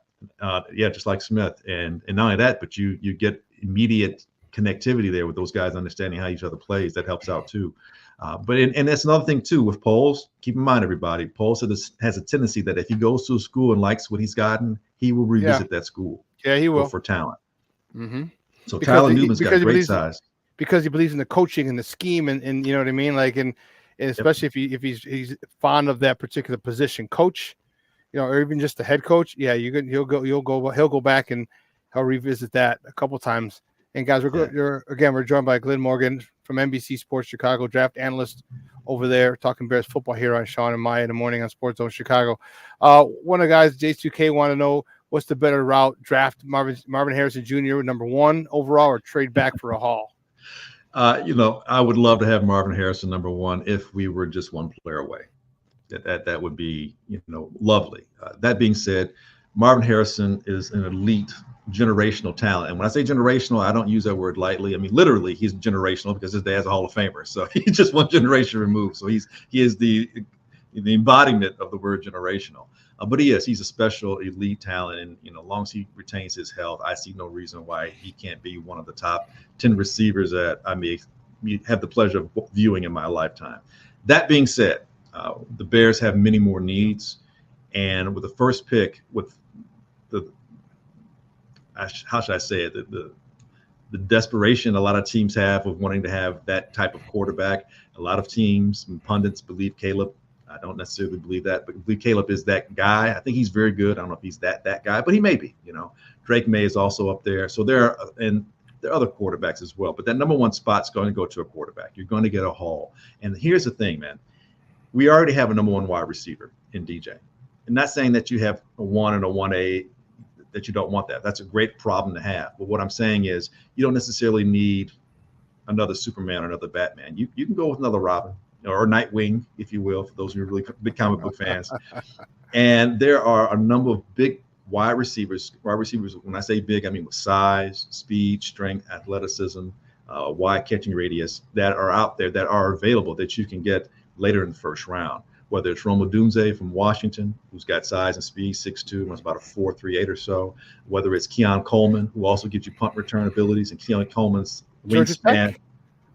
Just like Smith. And not only that, but you get immediate connectivity there with those guys understanding how each other plays. That helps out too. And that's another thing too with Poles. Keep in mind, everybody, Poles has a tendency that if he goes to a school and likes what he's gotten, he will revisit that school. Yeah, he will, for talent. Mm-hmm. So Tyler Newman's got great size, because he believes in the coaching and the scheme, and you know what I mean, like, and especially if he's fond of that particular position, coach, or even just the head coach. Yeah, he'll go back and he'll revisit that a couple times. And guys, we're joined by Glynn Morgan from NBC Sports Chicago, draft analyst over there, talking Bears football here on Shawn and Maya in the morning on Sports Zone Chicago. One of the guys, J2K, want to know what's the better route: draft Marvin Harrison Jr. number 1 overall, or trade back for a haul? I would love to have Marvin Harrison number 1 if we were just one player away. That would be lovely. That being said, Marvin Harrison is an elite generational talent. And when I say generational, I don't use that word lightly. I mean, literally, he's generational because his dad's a Hall of Famer. So he's just one generation removed. So he is the embodiment of the word generational. But he's a special elite talent. And, as long as he retains his health, I see no reason why he can't be one of the top 10 receivers that I may have the pleasure of viewing in my lifetime. That being said, the Bears have many more needs. And with the first pick, with how should I say it? The desperation a lot of teams have of wanting to have that type of quarterback. A lot of teams and pundits believe Caleb. I don't necessarily believe that, but believe Caleb is that guy. I think he's very good. I don't know if he's that guy, but he may be. Drake May is also up there. So there are other quarterbacks as well. But that number 1 spot's going to go to a quarterback. You're going to get a haul. And here's the thing, man. We already have a number 1 wide receiver in DJ. I'm not saying that you have a 1 and a 1A, that you don't want that. That's a great problem to have. But what I'm saying is you don't necessarily need another Superman or another Batman. You can go with another Robin or Nightwing, if you will, for those who are really big comic book fans. And there are a number of big wide receivers. When I say big, I mean with size, speed, strength, athleticism, wide catching radius that are out there, that are available, that you can get later in the first round. Whether it's Rome Odunze from Washington, who's got size and speed, 6'2", was about a 4.38 or so. Whether it's Keon Coleman, who also gives you punt return abilities, and Keon Coleman's wingspan.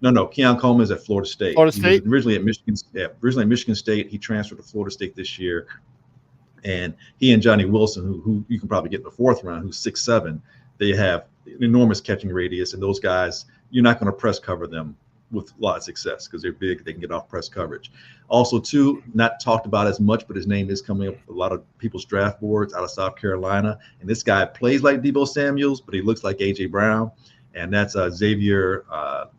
No, Keon Coleman is at Florida State. He was originally at Michigan State. He transferred to Florida State this year. And he and Johnny Wilson, who you can probably get in the 4th round, who's 6'7", they have an enormous catching radius. And those guys, you're not going to press cover them with a lot of success because they're big. They can get off press coverage. Also, too, not talked about as much, but his name is coming up a lot of people's draft boards out of South Carolina. And this guy plays like Deebo Samuels, but he looks like A.J. Brown. And that's Xavier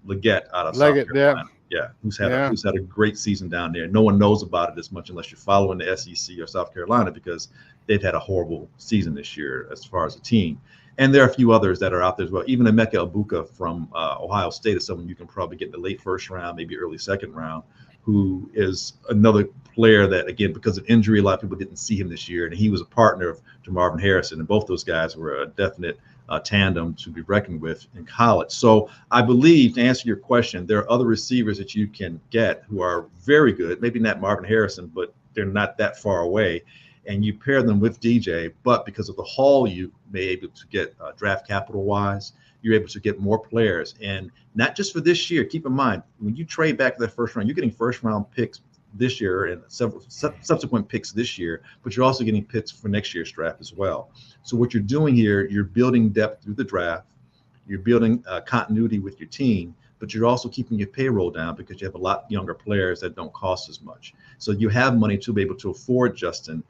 Legette out of South Carolina. Yeah, who's had a great season down there. No one knows about it as much unless you're following the SEC or South Carolina, because they've had a horrible season this year as far as a team. And there are a few others that are out there as well. Even Emeka Egbuka from Ohio State is someone you can probably get in the late first round, maybe early second round, who is another player that, again, because of injury, a lot of people didn't see him this year. And he was a partner of Marvin Harrison. And both those guys were a definite tandem to be reckoned with in college. So I believe, to answer your question, there are other receivers that you can get who are very good. Maybe not Marvin Harrison, but they're not that far away. And you pair them with DJ, but because of the haul you may be able to get draft capital wise, you're able to get more players. And not just for this year. Keep in mind, when you trade back to that first round, you're getting first round picks this year and several subsequent picks this year, but you're also getting picks for next year's draft as well. So what you're doing here, you're building depth through the draft, you're building continuity with your team, but you're also keeping your payroll down because you have a lot younger players that don't cost as much. So you have money to be able to afford Justin.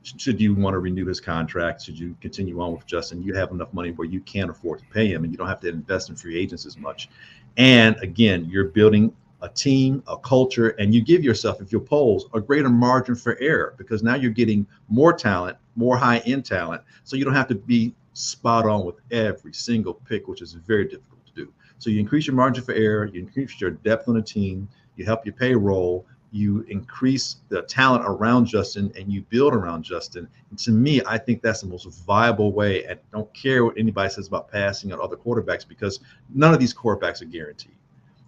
Should you want to renew his contract, should you continue on with Justin, you have enough money where you can afford to pay him and you don't have to invest in free agents as much. And again, you're building a team, a culture, and you give yourself, if you're polls, a greater margin for error because now you're getting more talent, more high-end talent. So you don't have to be spot on with every single pick, which is very difficult to do. So you increase your margin for error, you increase your depth on the team, you help your payroll, you increase the talent around Justin, and you build around Justin. And to me, I think that's the most viable way. And don't care what anybody says about passing on other quarterbacks because none of these quarterbacks are guaranteed.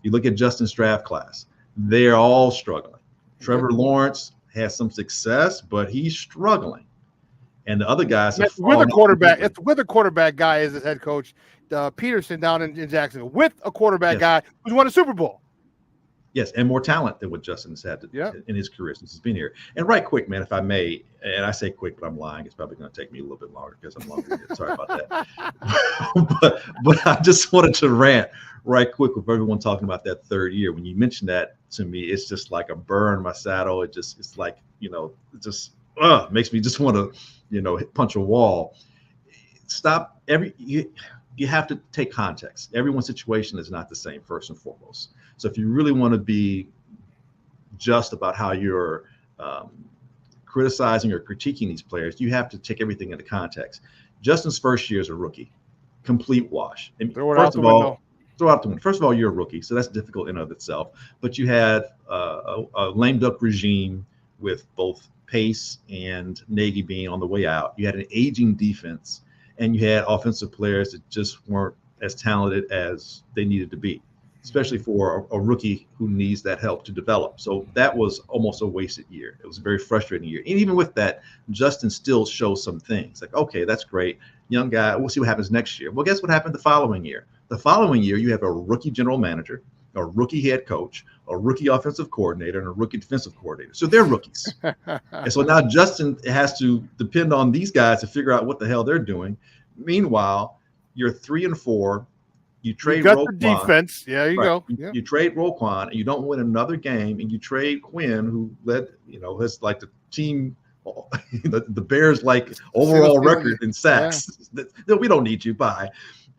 You look at Justin's draft class, they're all struggling. Trevor Lawrence has some success, but he's struggling. And the other guys with a quarterback, it's with a quarterback guy as his head coach, Peterson down in Jacksonville, with a quarterback guy who's won a Super Bowl. Yes, and more talent than what Justin's had in his career since he's been here. And right quick, man, if I may, and I say quick, but I'm lying. It's probably going to take me a little bit longer because I'm longer. Sorry about that. but I just wanted to rant right quick with everyone talking about that third year. When you mentioned that to me, it's just like a burn in my saddle. It's like, it just makes me just want to, punch a wall. Stop you have to take context. Everyone's situation is not the same, first and foremost. So if you really want to be just about how you're criticizing or critiquing these players, you have to take everything into context. Justin's first year as a rookie, complete wash. And throw it out the window. First of all, you're a rookie, so that's difficult in and of itself. But you had a lame duck regime with both Pace and Nagy being on the way out. You had an aging defense, and you had offensive players that just weren't as talented as they needed to be, especially for a rookie who needs that help to develop. So that was almost a wasted year. It was a very frustrating year. And even with that, Justin still shows some things like, okay, that's great. Young guy, we'll see what happens next year. Well, guess what happened the following year? The following year, you have a rookie general manager, a rookie head coach, a rookie offensive coordinator, and a rookie defensive coordinator. So they're rookies. And so now Justin has to depend on these guys to figure out what the hell they're doing. Meanwhile, you're 3-4. You trade Roquan. The defense. Yeah, you go. You trade Roquan, and you don't win another game, and you trade Quinn, who led, has like the team, the Bears like overall record in sacks. Yeah. We don't need you. Bye.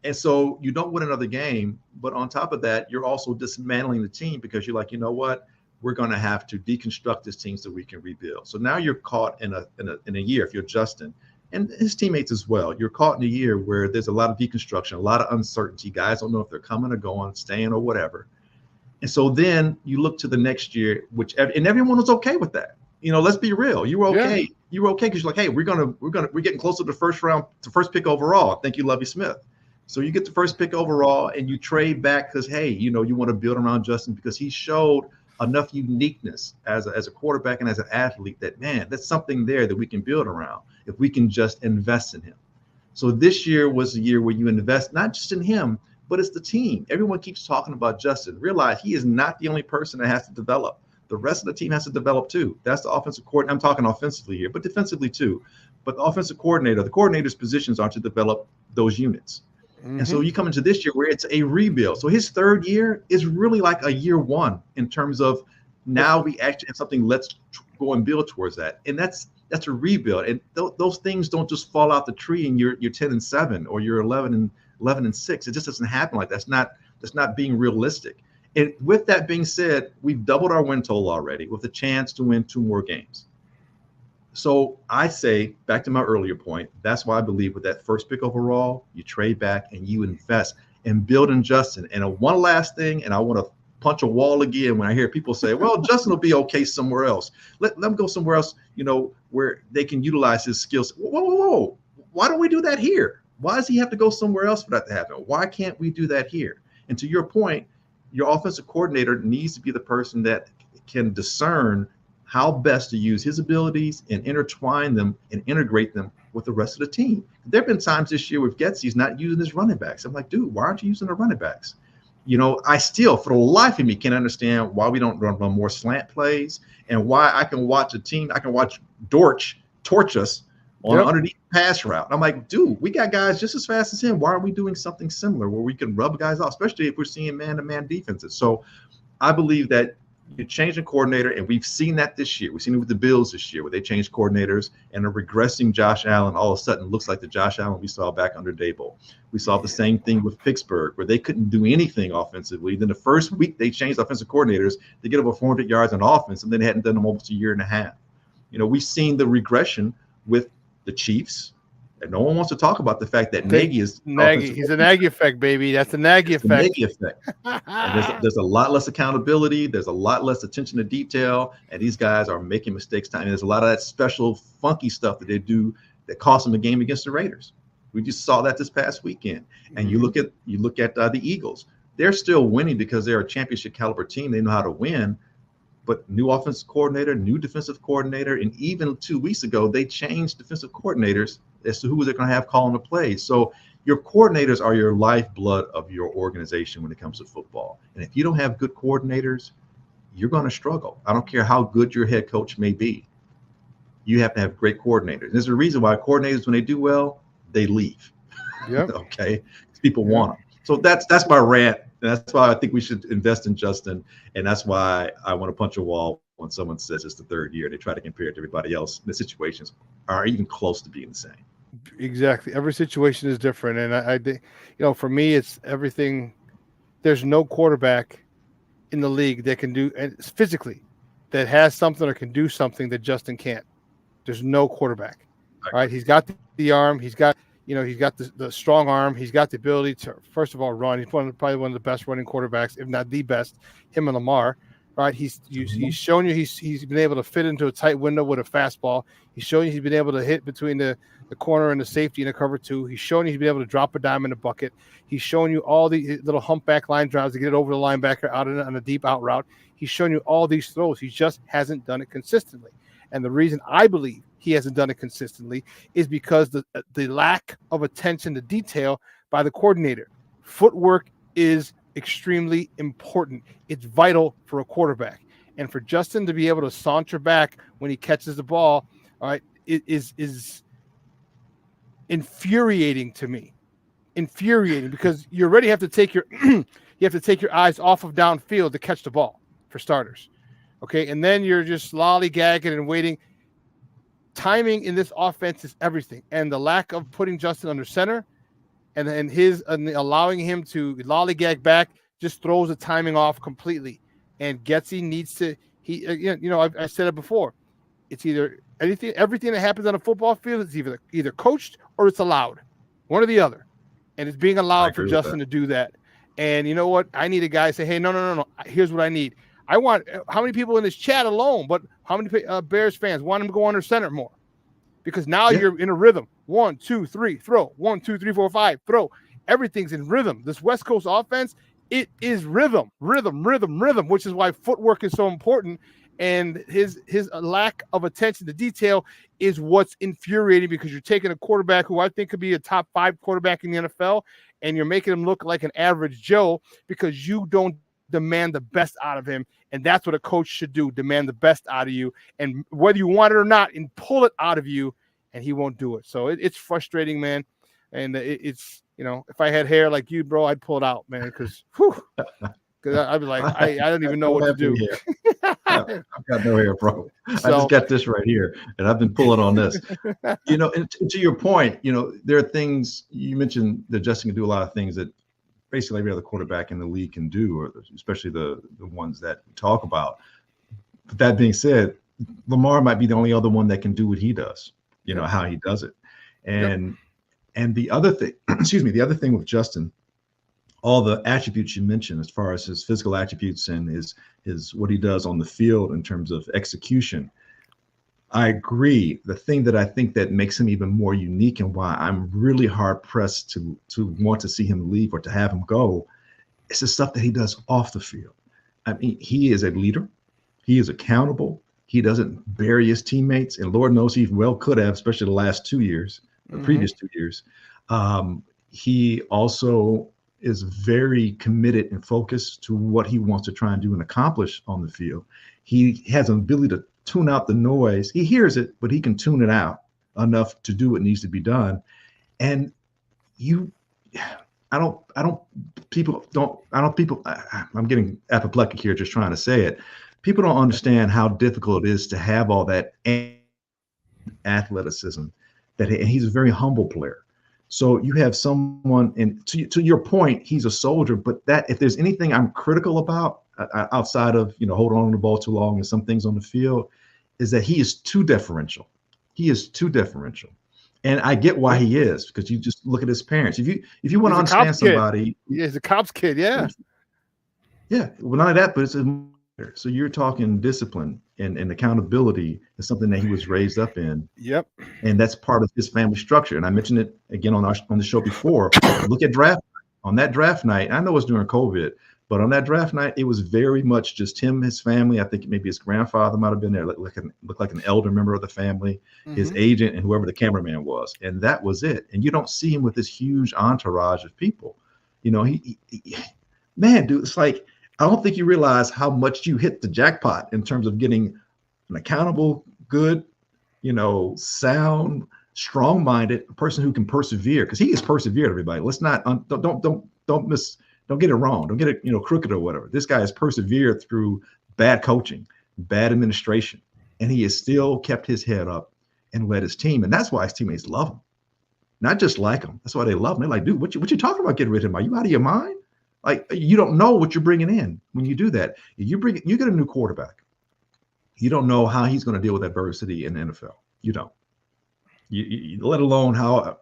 And so you don't win another game, but on top of that, you're also dismantling the team because you're like, you know what? We're going to have to deconstruct this team so we can rebuild. So now you're caught in a year, if you're Justin and his teammates as well, you're caught in a year where there's a lot of deconstruction, a lot of uncertainty. Guys don't know if they're coming or going, staying or whatever. And so then you look to the next year, and everyone was okay with that. Let's be real. You were okay. Yeah. You were okay because you're like, hey, we're getting closer to the first pick overall. Thank you, Lovie Smith. So you get the first pick overall and you trade back because, hey, you want to build around Justin because he showed enough uniqueness as a quarterback and as an athlete that, man, that's something there that we can build around if we can just invest in him. So this year was the year where you invest not just in him, but it's the team. Everyone keeps talking about Justin. Realize he is not the only person that has to develop. The rest of the team has to develop too. That's the offensive coordinator. I'm talking offensively here, but defensively too. But the offensive coordinator, the coordinator's positions are to develop those units. Mm-hmm. And so you come into this year where it's a rebuild. So his third year is really like a year one in terms of now we actually have something, let's go and build towards that. And that's a rebuild. And those things don't just fall out the tree and you're 10-7 or you're 11-6. It just doesn't happen like that. That's not being realistic. And with that being said, we've doubled our win total already with a chance to win 2 more games. So I say, back to my earlier point, that's why I believe with that first pick overall, you trade back and you invest and build in Justin. And one last thing, and I want to punch a wall again when I hear people say, well, Justin will be okay somewhere else. Let them go somewhere else, where they can utilize his skills. Whoa. Why don't we do that here? Why does he have to go somewhere else for that to happen? Why can't we do that here? And to your point, your offensive coordinator needs to be the person that can discern how best to use his abilities and intertwine them and integrate them with the rest of the team. There have been times this year with Getsy's not using his running backs. I'm like, dude, why aren't you using the running backs? I still, for the life of me, can't understand why we don't run more slant plays and why I can watch Dortch torch us on an underneath pass route. I'm like, dude, we got guys just as fast as him. Why aren't we doing something similar where we can rub guys off, especially if we're seeing man-to-man defenses? So I believe that you change a coordinator, and we've seen that this year. We've seen it with the Bills this year where they changed coordinators and a regressing Josh Allen all of a sudden looks like the Josh Allen we saw back under Daboll. We saw the same thing with Pittsburgh where they couldn't do anything offensively. Then the first week they changed offensive coordinators to get over 400 yards on offense, and then they hadn't done them almost a year and a half. We've seen the regression with the Chiefs. And no one wants to talk about the fact that Nagy is Nagy. He's a Nagy effect, baby. That's the Nagy effect. Nagy effect. There's a lot less accountability. There's a lot less attention to detail, and these guys are making mistakes. And there's a lot of that special, funky stuff that they do that cost them a game against the Raiders. We just saw that this past weekend. And you look at the Eagles. They're still winning because they're a championship caliber team. They know how to win. But new offensive coordinator, new defensive coordinator, and even 2 weeks ago, they changed defensive coordinators as to who they're going to have calling the plays. So your coordinators are your lifeblood of your organization when it comes to football. And if you don't have good coordinators, you're going to struggle. I don't care how good your head coach may be. You have to have great coordinators. And there's a reason why coordinators, when they do well, they leave. Yeah. Okay. People want them. So that's my rant. And that's why I think we should invest in Justin. And that's why I want to punch a wall when someone says it's the 3rd year. They try to compare it to everybody else. The situations are even close to being the same. Exactly. Every situation is different. And I think, for me, it's everything. There's no quarterback in the league that can do, and physically, that has something or can do something that Justin can't. There's no quarterback. All right. He's got the arm. He's got the strong arm. He's got the ability to, first of all, run. He's probably one of the best running quarterbacks, if not the best, him and Lamar. Right? He's shown you he's been able to fit into a tight window with a fastball. He's shown you he's been able to hit between the corner and the safety in a cover 2. He's shown you he's been able to drop a dime in the bucket. He's shown you all the little humpback line drives to get it over the linebacker out on a deep out route. He's shown you all these throws. He just hasn't done it consistently. And the reason I believe he hasn't done it consistently is because the lack of attention to detail by the coordinator. Footwork is extremely important. It's vital for a quarterback. And for Justin to be able to saunter back when he catches the ball, all right, it is infuriating to me. Infuriating because you already have to take your eyes off of downfield to catch the ball, for starters. Okay, and then you're just lollygagging and waiting. Timing in this offense is everything. And the lack of putting Justin under center and allowing him to lollygag back just throws the timing off completely. And Getsy needs to I said it before. It's either everything that happens on a football field is either coached or it's allowed. One or the other. And it's being allowed for Justin to do that. And you know what? I need a guy to say, hey, no. Here's what I need. I want how many people in this chat alone, but how many Bears fans want him to go under center more? Because now you're in a rhythm. 1, 2, 3, throw. 1, 2, 3, 4, 5, throw. Everything's in rhythm. This West Coast offense, it is rhythm, which is why footwork is so important. And his lack of attention to detail is what's infuriating because you're taking a quarterback who I think could be a top 5 quarterback in the NFL, and you're making him look like an average Joe because you don't demand the best out of him. And that's what a coach should do, demand the best out of you. And whether you want it or not, and pull it out of you, and he won't do it. So it's frustrating, man. And it's, if I had hair like you, bro, I'd pull it out, man, because I'd be like, I don't even know what to do. I've got no hair, bro. I just got this right here, and I've been pulling on this. And to your point, there are things you mentioned that Justin can do a lot of things that basically every other quarterback in the league can do, or especially the ones that we talk about. But that being said, Lamar might be the only other one that can do what he does, how he does it. And the other thing, the other thing with Justin, all the attributes you mentioned as far as his physical attributes and his what he does on the field in terms of execution, I agree. The thing that I think that makes him even more unique and why I'm really hard pressed to want to see him leave or to have him go is the stuff that he does off the field. I mean, he is a leader. He is accountable. He doesn't bury his teammates, and Lord knows he well could have, especially the last 2 years, the previous 2 years. He also is very committed and focused to what he wants to try and do and accomplish on the field. He has an ability to tune out the noise. He hears it, but he can tune it out enough to do what needs to be done. And I'm getting apoplectic here just trying to say it. People don't understand how difficult it is to have all that athleticism. And he's a very humble player. So you have someone, and to your point, he's a soldier. But that if there's anything I'm critical about outside of holding on to the ball too long and some things on the field, is that he is too deferential. He is too deferential, and I get why he is, because you just look at his parents. If you want to understand somebody, he's a cop's kid. Yeah. Well, not that, but it's so you're talking discipline and accountability is something that he was raised up in. Yep. And that's part of his family structure. And I mentioned it again on the show before. Look at that draft night. I know it was during COVID, but on that draft night, it was very much just him, his family. I think maybe his grandfather might have been there, looked like an elder member of the family, his agent, and whoever the cameraman was. And that was it. And you don't see him with this huge entourage of people. Man, dude, it's like, I don't think you realize how much you hit the jackpot in terms of getting an accountable, good, sound, strong-minded person who can persevere, because he has persevered. Everybody, let's not don't get it wrong. Don't get it crooked or whatever. This guy has persevered through bad coaching, bad administration, and he has still kept his head up and led his team. And that's why his teammates love him, not just like him. That's why they love him. They're like, dude, what you talking about getting rid of him? Are you out of your mind? Like, you don't know what you're bringing in when you do that. You get a new quarterback. You don't know how he's going to deal with adversity in the NFL. You don't. You let alone how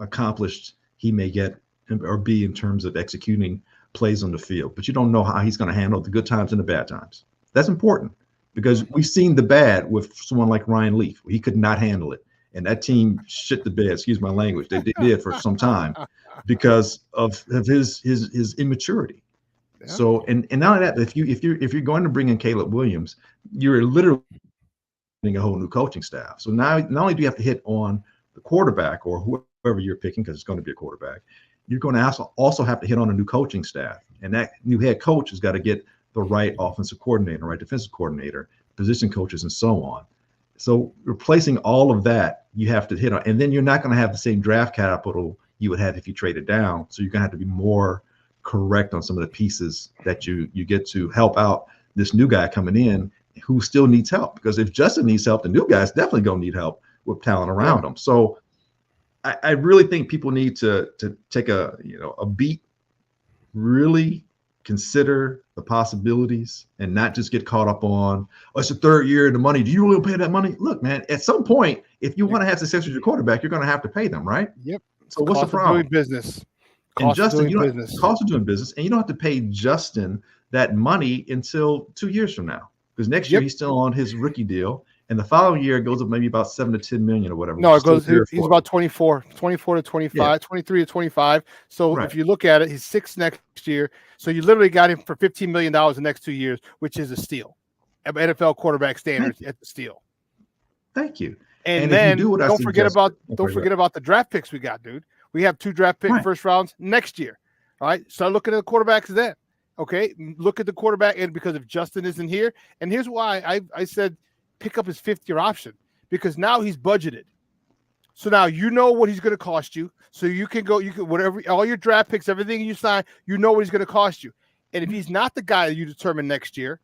accomplished he may get or be in terms of executing plays on the field. But you don't know how he's going to handle the good times and the bad times. That's important, because we've seen the bad with someone like Ryan Leaf. He could not handle it. And that team shit the bed, excuse my language, they did for some time because of his immaturity. Yeah. So, and not only that, if you're going to bring in Caleb Williams, you're literally a whole new coaching staff. So now, not only do you have to hit on the quarterback or whoever you're picking, because it's going to be a quarterback, you're going to also have to hit on a new coaching staff. And that new head coach has got to get the right offensive coordinator, right defensive coordinator, position coaches, and so on. So replacing all of that, you have to hit on, and then you're not going to have the same draft capital you would have if you traded down. So you're going to have to be more correct on some of the pieces that you get to help out this new guy coming in who still needs help. Because if Justin needs help, the new guy's definitely going to need help with talent around him. So I really think people need to take a beat, really consider the possibilities, and not just get caught up on, it's the third year and the money. Do you really pay that money? Look, man, at some point, if you want to have success with your quarterback, you're going to have to pay them, right? Yep. So what's the problem? Doing business. Cost of doing business, and you don't have to pay Justin that money until 2 years from now, because next year he's still on his rookie deal, and the following year it goes up maybe about 7 to 10 million or whatever. No, it goes. He's about 24 to 25, 23 to 25. So if you look at it, he's 6 next year. So you literally got him for $15 million the next 2 years, which is a steal. NFL quarterback standards at the steal. Thank you. And then don't forget about the draft picks we got, dude. We have 2 draft pick first rounds next year. All right. Start looking at the quarterbacks then. Okay. Look at the quarterback. And because if Justin isn't here, and here's why I said pick up his 5th-year option, because now he's budgeted. So now you know what he's going to cost you. So you can whatever, all your draft picks, everything you sign, what he's going to cost you. And if he's not the guy that you determine next year,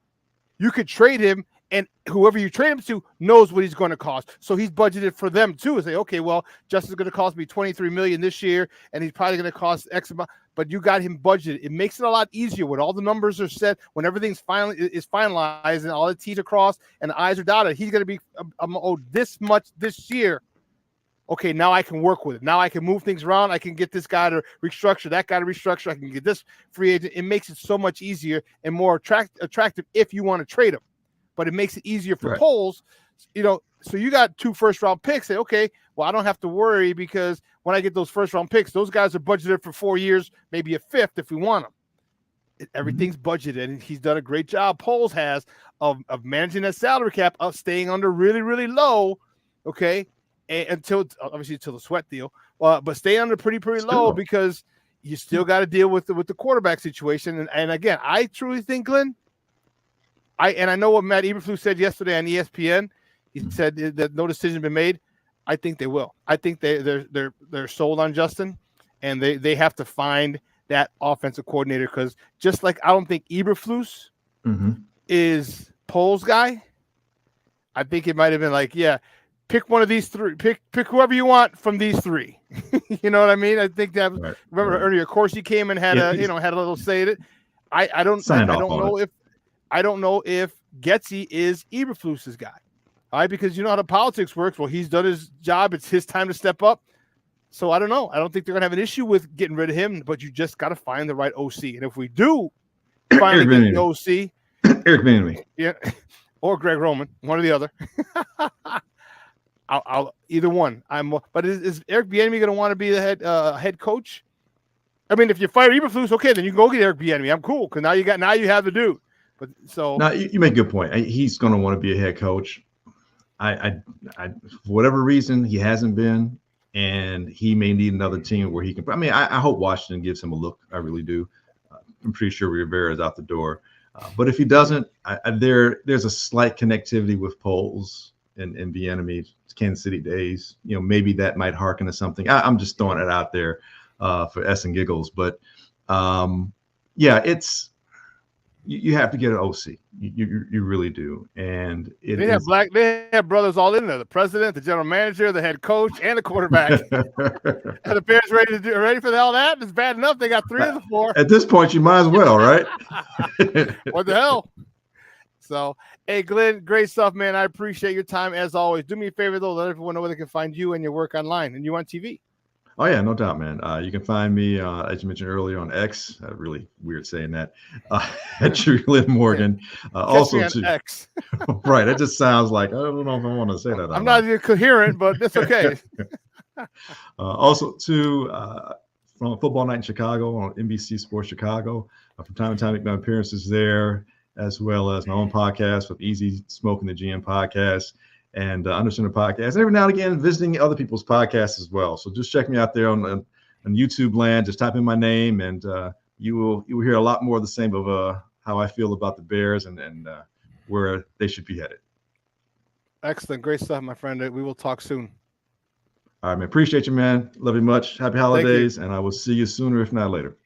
you could trade him And whoever you trade him to knows what he's going to cost. So he's budgeted for them too. Say, okay, well, Justin's going to cost me $23 million this year, and he's probably going to cost X amount. But you got him budgeted. It makes it a lot easier when all the numbers are set, when everything's finalized, and all the T's are crossed and the I's are dotted. He's going to be I'm owed this much this year. Okay, now I can work with it. Now I can move things around. I can get this guy to restructure, that guy to restructure. I can get this free agent. It makes it so much easier and more attractive if you want to trade him. But it makes it easier for polls, so you got 2 first-round picks. Say, okay, well, I don't have to worry because when I get those first-round picks, those guys are budgeted for 4 years, maybe a 5th if we want them. Everything's budgeted, and he's done a great job. Polls has of managing that salary cap, of staying under really, really low, okay, until the Sweat deal, but stay under pretty low because you still got to deal with the quarterback situation. And again, I truly think, Glynn, I know what Matt Eberflus said yesterday on ESPN. He said that no decision has been made. I think they will. I think they're sold on Justin, and they have to find that offensive coordinator, because just like I don't think Eberflus is Poles' guy, I think it might have been like, yeah, pick one of these 3. Pick whoever you want from these 3. You know what I mean? I think that remember earlier, of course, he came and had had a little say in it. I don't know if Getsy is Eberflus's guy. All right, because you know how the politics works. Well, he's done his job. It's his time to step up. So I don't know. I don't think they're going to have an issue with getting rid of him, but you just got to find the right OC. And if we do finally get the OC, Eric Bieniemy, yeah, or Greg Roman, one or the other, I'll either one. But is Eric Bieniemy going to want to be the head coach? I mean, if you fire Eberflus, okay, then you can go get Eric Bieniemy. I'm cool because now you have the dude. But so now you make a good point. He's going to want to be a head coach. I for whatever reason, he hasn't been, and he may need another team where he can. I mean, I hope Washington gives him a look. I really do. I'm pretty sure Rivera is out the door. But if he doesn't, there's a slight connectivity with Poles and Bieniemy, Kansas City days. Maybe that might harken to something. I'm just throwing it out there for S and giggles. But yeah, it's. You have to get an OC. You really do. And they have brothers all in there: the president, the general manager, the head coach, and the quarterback. Are the Bears ready for all that? It's bad enough they got 3 of the 4. At this point, you might as well, right? What the hell? So, hey, Glynn, great stuff, man. I appreciate your time as always. Do me a favor though, let everyone know where they can find you and your work online and you on TV. Oh, yeah, no doubt, man. You can find me, as you mentioned earlier, on X. Really weird saying that. At Glynn Morgan. Also, to X. Right. It just sounds like, I don't know if I want to say that. I'm not even coherent, but it's okay. Also, from Football Night in Chicago on NBC Sports Chicago. From time to time, make my appearances there, as well as my own podcast with Easy Smoking the GM podcast. And Understand the podcast, and every now and again visiting other people's podcasts as well. So just check me out there on YouTube land. Just type in my name, and you will hear a lot more of the same of how I feel about the Bears and where they should be headed. Excellent, great stuff, my friend. We will talk soon. All right, man. Appreciate you, man. Love you much. Happy holidays, and I will see you sooner, if not later.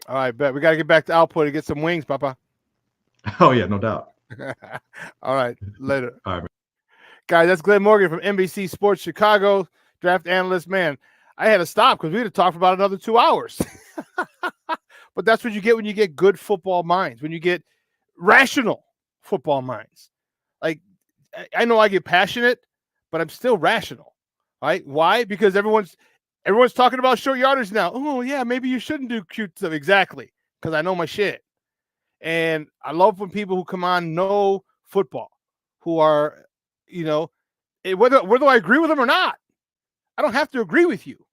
All right, bet. We got to get back to output and get some wings, Papa. Oh yeah, no doubt. All right, later. All right, man. Guys, that's Glynn Morgan from NBC Sports Chicago, draft analyst. Man, I had to stop because we had to talk for about another 2 hours. But that's what you get when you get good football minds, when you get rational football minds. Like, I know I get passionate, but I'm still rational. Right? Why? Because everyone's talking about short yardage now. Oh, yeah, maybe you shouldn't do cute stuff. Exactly, because I know my shit. And I love when people who come on know football, who are – whether I agree with them or not, I don't have to agree with you.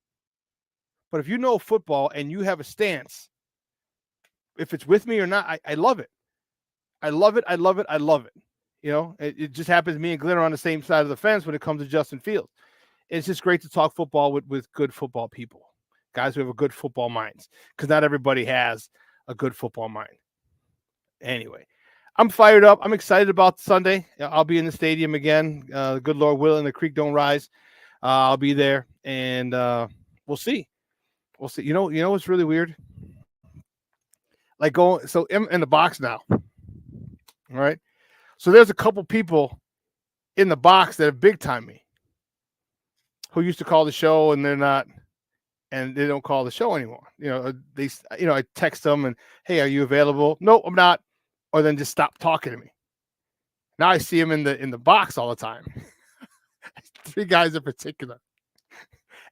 But if you know football and you have a stance, if it's with me or not, I love it. I love it. I love it. I love it. It just happens me and Glynn are on the same side of the fence when it comes to Justin Fields. It's just great to talk football with good football people, guys who have a good football minds, because not everybody has a good football mind. Anyway. I'm fired up. I'm excited about Sunday. I'll be in the stadium again. Good Lord willing, the creek don't rise. I'll be there, and we'll see. We'll see. You know what's really weird? Like in the box now. All right. So there's a couple people in the box that have big time me, who used to call the show and they're not, and they don't call the show anymore. I text them and, hey, are you available? No, I'm not. Or then just stop talking to me. Now I see them in the box all the time. 3 guys in particular.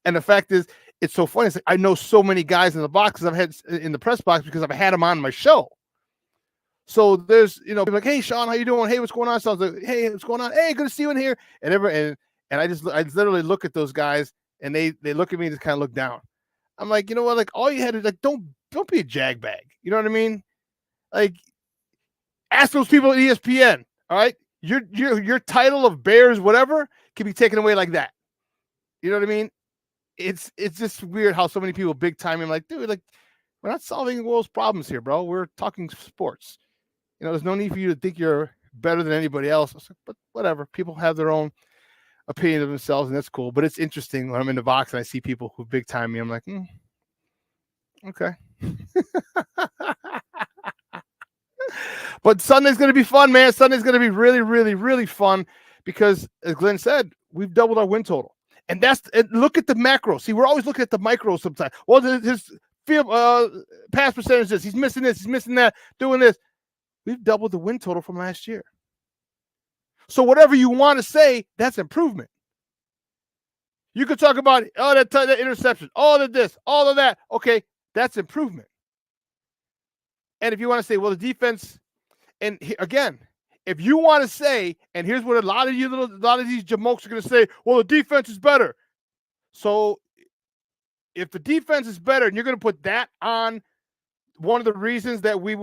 And the fact is, it's so funny. It's like I know so many guys in the box I've had in the press box because I've had them on my show. So there's, people like, hey, Shawn, how you doing? Hey, what's going on? So I was like, hey, what's going on? Hey, good to see you in here. And I literally look at those guys and they look at me and just kind of look down. I'm like, you know what? Like, all you had to like, don't be a jag bag. You know what I mean? Like, ask those people at ESPN. All right, your title of Bears, whatever, can be taken away like that. You know what I mean? It's just weird how so many people big time. I'm like, dude, like, we're not solving the world's problems here, bro. We're talking sports. There's no need for you to think you're better than anybody else. But whatever. People have their own opinion of themselves, and that's cool. But it's interesting when I'm in the box and I see people who big time me. I'm like, okay. But Sunday's going to be fun, man. Sunday's going to be really, really, really fun because, as Glynn said, we've doubled our win total. And look at the macro. See, we're always looking at the micro sometimes. Well, his field pass percentage is, he's missing this, he's missing that, doing this. We've doubled the win total from last year. So whatever you want to say, that's improvement. You could talk about, that interception, all of this, all of that. Okay, that's improvement. And if you want to say, well, the defense, and again, if you want to say, and here's what a lot of these jamokes are going to say, well, the defense is better. So if the defense is better and you're going to put that on one of the reasons that we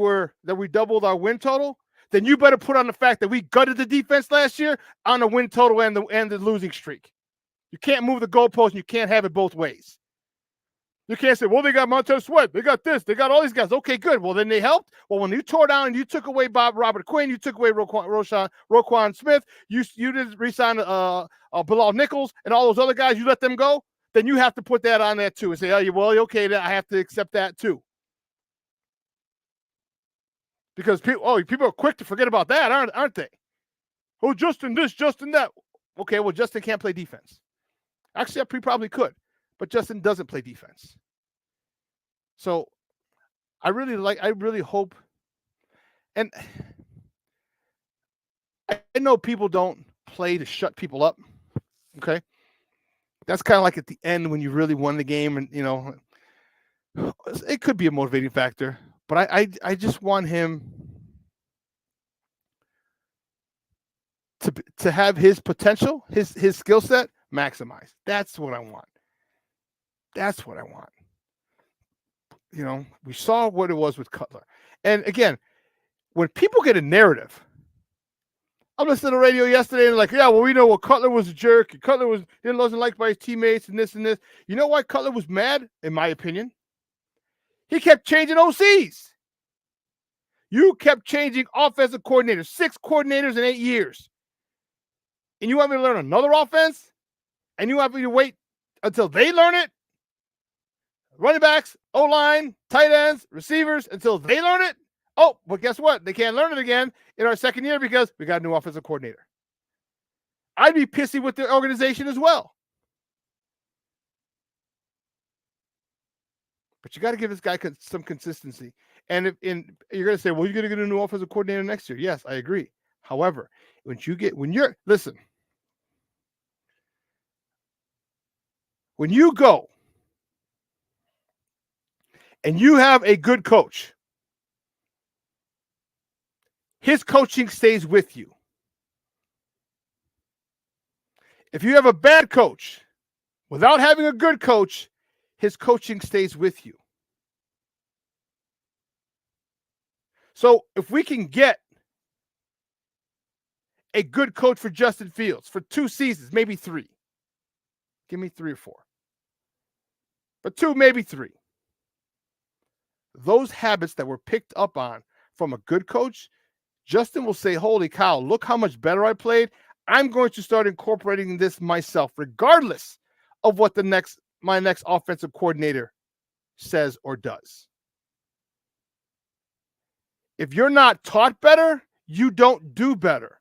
doubled our win total, then you better put on the fact that we gutted the defense last year on the win total and the losing streak. You can't move the goalpost and you can't have it both ways. You can't say, well, they got Montez Sweat. They got this. They got all these guys. Okay, good. Well, then they helped. Well, when you tore down and you took away Robert Quinn, you took away Roquan Smith, you didn't re-sign Bilal Nichols and all those other guys, you let them go, then you have to put that on there too and say, okay, I have to accept that too. Because people are quick to forget about that, aren't they? Oh, Justin this, Justin that. Okay, well, Justin can't play defense. Actually, he probably could. But Justin doesn't play defense. So I really hope, and I know people don't play to shut people up. Okay. That's kind of like at the end when you really won the game and, it could be a motivating factor, but I just want him to have his potential, his skill set maximized. That's what I want. That's what I want. We saw what it was with Cutler. And again, when people get a narrative, I'm listening to the radio yesterday and like, yeah, well, we know what Cutler was a jerk. And Cutler wasn't liked by his teammates and this and this. You know why Cutler was mad, in my opinion? He kept changing OCs. You kept changing offensive coordinators, 6 coordinators in 8 years. And you want me to learn another offense? And you want me to wait until they learn it? Running backs, O-line, tight ends, receivers, until they learn it? Oh, but guess what? They can't learn it again in our second year because we got a new offensive coordinator. I'd be pissy with the organization as well. But you got to give this guy some consistency. And you're going to say, well, you're going to get a new offensive coordinator next year. Yes, I agree. However, when you go and you have a good coach, his coaching stays with you. If you have a bad coach without having a good coach, his coaching stays with you. So if we can get a good coach for Justin Fields for 2 seasons, maybe 3. Give me 3 or 4. But 2, maybe 3. Those habits that were picked up on from a good coach, Justin will say, holy cow, look how much better I played. I'm going to start incorporating this myself, regardless of what my next offensive coordinator says or does. If you're not taught better, you don't do better.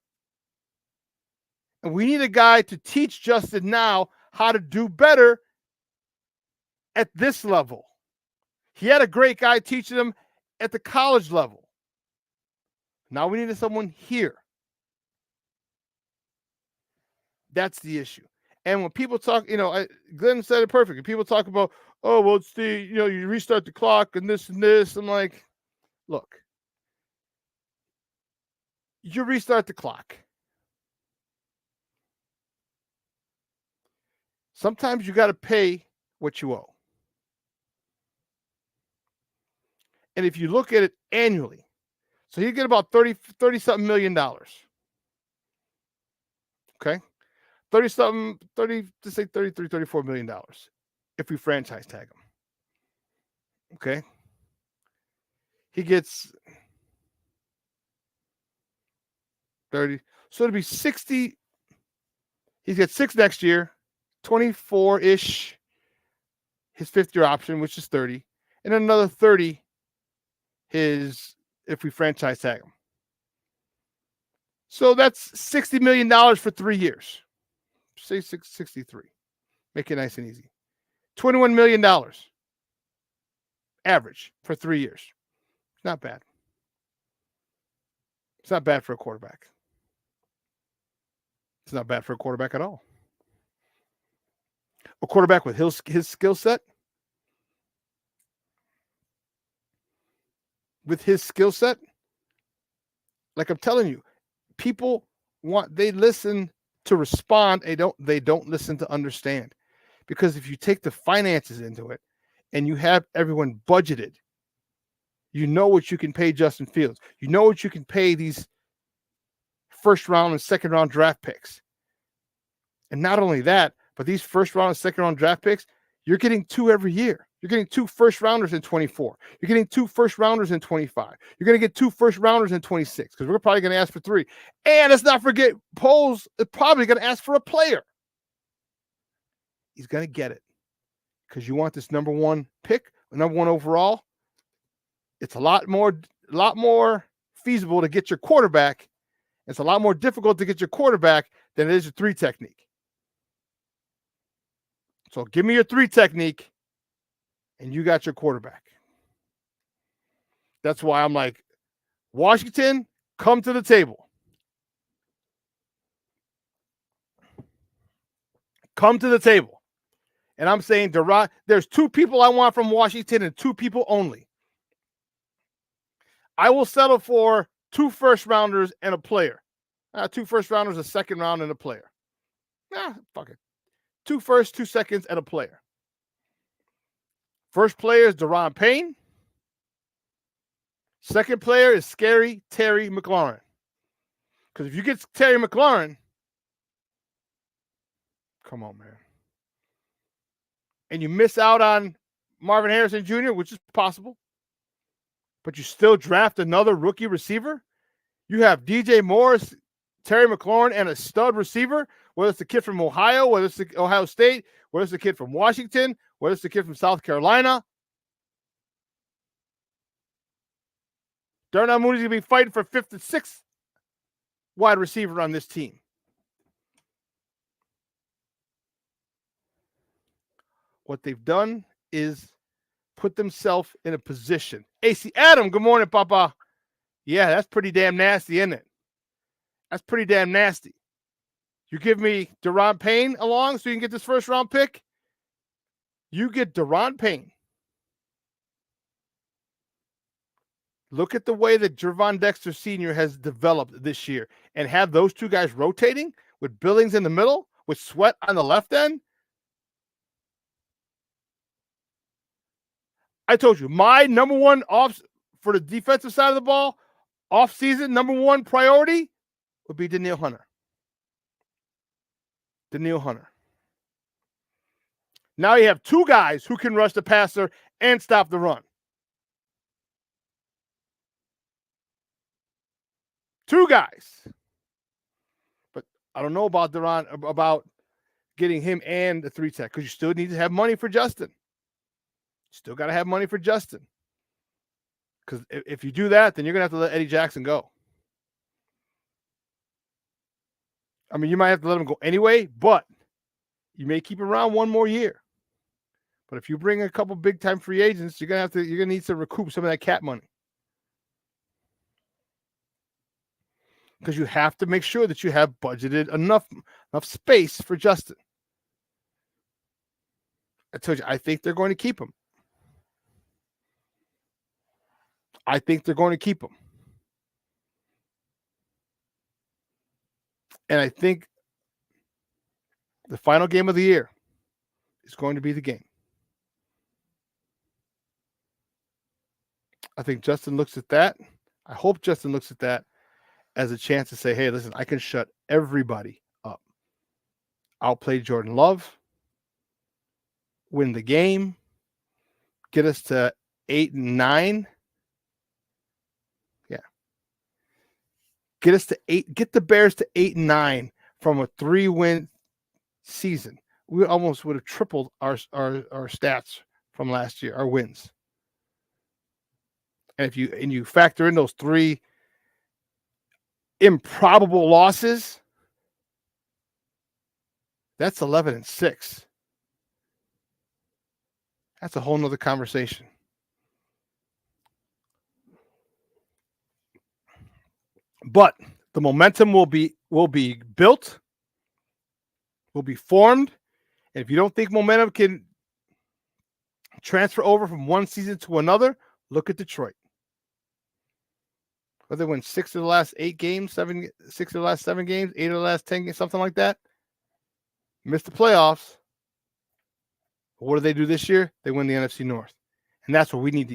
And we need a guy to teach Justin now how to do better at this level. He had a great guy teaching him at the college level. Now we need someone here. That's the issue. And when people talk, Glynn said it perfectly. People talk about, oh, well, it's you restart the clock and this and this. I'm like, look, you restart the clock. Sometimes you got to pay what you owe. And if you look at it annually, so you get about 30-something million dollars. Okay? 30-something, let's say $33, $34 million if we franchise tag him. Okay? He gets 30. So it'll be 60. He's got 6 next year, 24-ish, his 5th-year option, which is 30. And then another 30 if we franchise tag him. So that's $60 million for 3 years. Say 63. Make it nice and easy. $21 million average for 3 years. Not bad. It's not bad for a quarterback. It's not bad for a quarterback at all. A quarterback with his skill set. With his skill set, like I'm telling you, people they listen to respond. They don't listen to understand. Because if you take the finances into it and you have everyone budgeted, you know what you can pay Justin Fields. You know what you can pay these first round and second round draft picks. And not only that, but these first round and second round draft picks, you're getting 2 every year. You're getting 2 first rounders in 24. You're getting 2 first rounders in 25. You're going to get 2 first rounders in 26 because we're probably going to ask for 3. And let's not forget, Poles is probably going to ask for a player. He's going to get it because you want this number 1 pick, number 1 overall. It's a lot more feasible to get your quarterback. It's a lot more difficult to get your quarterback than it is your 3 technique. So give me your 3 technique, and you got your quarterback. That's why I'm like, Washington, come to the table. Come to the table. And I'm saying, there's 2 people I want from Washington and 2 people only. I will settle for 2 first rounders and a player. 2 first rounders, a second round, and a player. Fuck it. 2 first, 2 seconds, and a player. First player is Deron Payne. Second player is Scary Terry McLaurin. Because if you get Terry McLaurin, come on, man. And you miss out on Marvin Harrison Jr., which is possible, but you still draft another rookie receiver. You have DJ Morris, Terry McLaurin, and a stud receiver, whether it's the kid from Ohio, whether it's the Ohio State, whether it's the kid from Washington, whether it's the kid from South Carolina. Darnell Mooney's going to be fighting for 5th and 6th wide receiver on this team. What they've done is put themselves in a position. AC Adam, good morning, Papa. Yeah, that's pretty damn nasty, isn't it? That's pretty damn nasty. You give me Deron Payne along so you can get this first round pick. You get Deron Payne. Look at the way that Gervon Dexter Sr. has developed this year and have those 2 guys rotating with Billings in the middle, with Sweat on the left end. I told you, my number 1 off for the defensive side of the ball, off-season number 1 priority would be Danielle Hunter. Danielle Hunter. Now you have 2 guys who can rush the passer and stop the run. 2 guys. But I don't know about about getting him and the 3 tech, because you still need to have money for Justin. Still got to have money for Justin. Because if you do that, then you're going to have to let Eddie Jackson go. I mean, you might have to let him go anyway, but you may keep him around one more year. But if you bring a couple big-time free agents, you're gonna need to recoup some of that cap money. Because you have to make sure that you have budgeted enough space for Justin. I told you, I think they're going to keep him. I think they're going to keep him. And I think the final game of the year is going to be the game. I think Justin looks at that. I hope Justin looks at that as a chance to say, hey, listen, I can shut everybody up. Outplay Jordan Love, win the game, get us to 8-9. Yeah. Get us to 8, get the Bears to 8-9 from a 3-win season. We almost would have tripled our stats from last year, our wins. And if you factor in those 3 improbable losses, that's 11-6. That's a whole nother conversation. But the momentum will be built, will be formed. And if you don't think momentum can transfer over from one season to another, look at Detroit. Whether they win 6 of the last 8 games, 6 of the last 7 games, 8 of the last 10 games, something like that. Missed the playoffs. But what do they do this year? They win the NFC North. And that's what we need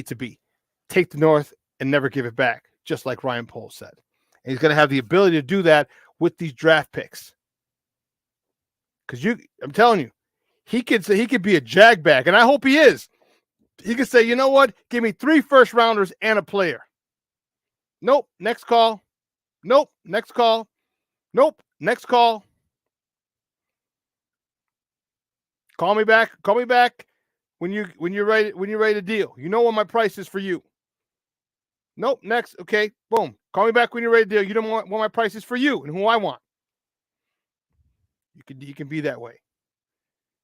to be. Take the North and never give it back, just like Ryan Poles said. And he's going to have the ability to do that with these draft picks. Because I'm telling you, he could be a jag bag, and I hope he is. He could say, you know what? Give me 3 first-rounders and a player. Nope, next call. Nope, next call. Nope, next call. Call me back when you're ready to deal. You know what my price is for you. Nope, next. Okay, boom. Call me back when you're ready to deal. You don't want what my price is for you and who I want. You can be that way.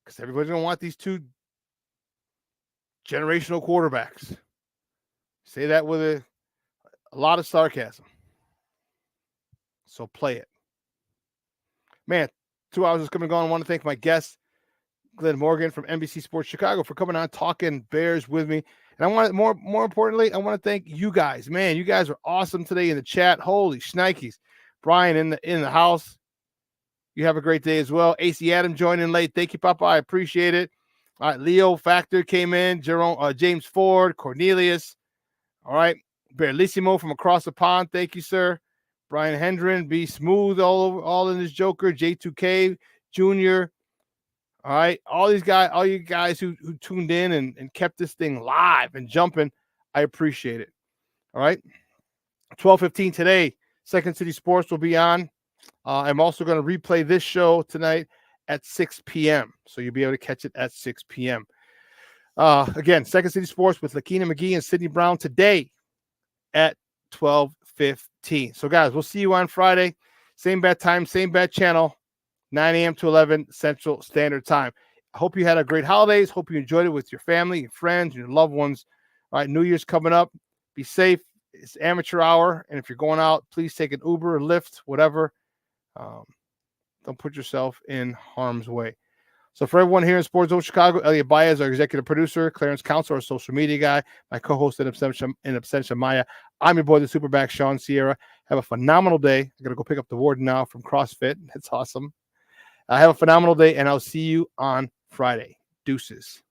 Because everybody's gonna want these 2 generational quarterbacks. Say that with a lot of sarcasm. So play it. Man, 2 hours is coming and gone. I want to thank my guest, Glynn Morgan from NBC Sports Chicago, for coming on talking Bears with me. And I want more importantly, I want to thank you guys. Man, you guys are awesome today in the chat. Holy shnikes. Brian in the house. You have a great day as well. AC Adam joined in late. Thank you, Papa. I appreciate it. All right, Leo Factor came in. James Ford, Cornelius. All right, Berlissimo from across the pond. Thank you, sir. Brian Hendren, Be Smooth all in this Joker. J2K Jr. All right, all you guys who tuned in and kept this thing live and jumping, I appreciate it. All right, 12:15 today, Second City Sports will be on. I'm also going to replay this show tonight at 6 p.m. So you'll be able to catch it at 6 p.m. Again, Second City Sports with Lakina McGee and Sydney Brown today at 12:15. So, guys, we'll see you on Friday. Same bad time, same bad channel, 9 a.m. to 11 Central Standard Time. I hope you had a great holidays. Hope you enjoyed it with your family, your friends, your loved ones. All right, New Year's coming up. Be safe. It's amateur hour. And if you're going out, please take an Uber, a Lyft, whatever. Don't put yourself in harm's way. So for everyone here in Sports Zone Chicago, Elliot Baez, our executive producer, Clarence Council, our social media guy, my co-host in absentia Maya, I'm your boy, the Superback, Shawn Sierra. Have a phenomenal day. I got to go pick up the warden now from CrossFit. That's awesome. Have a phenomenal day, and I'll see you on Friday. Deuces.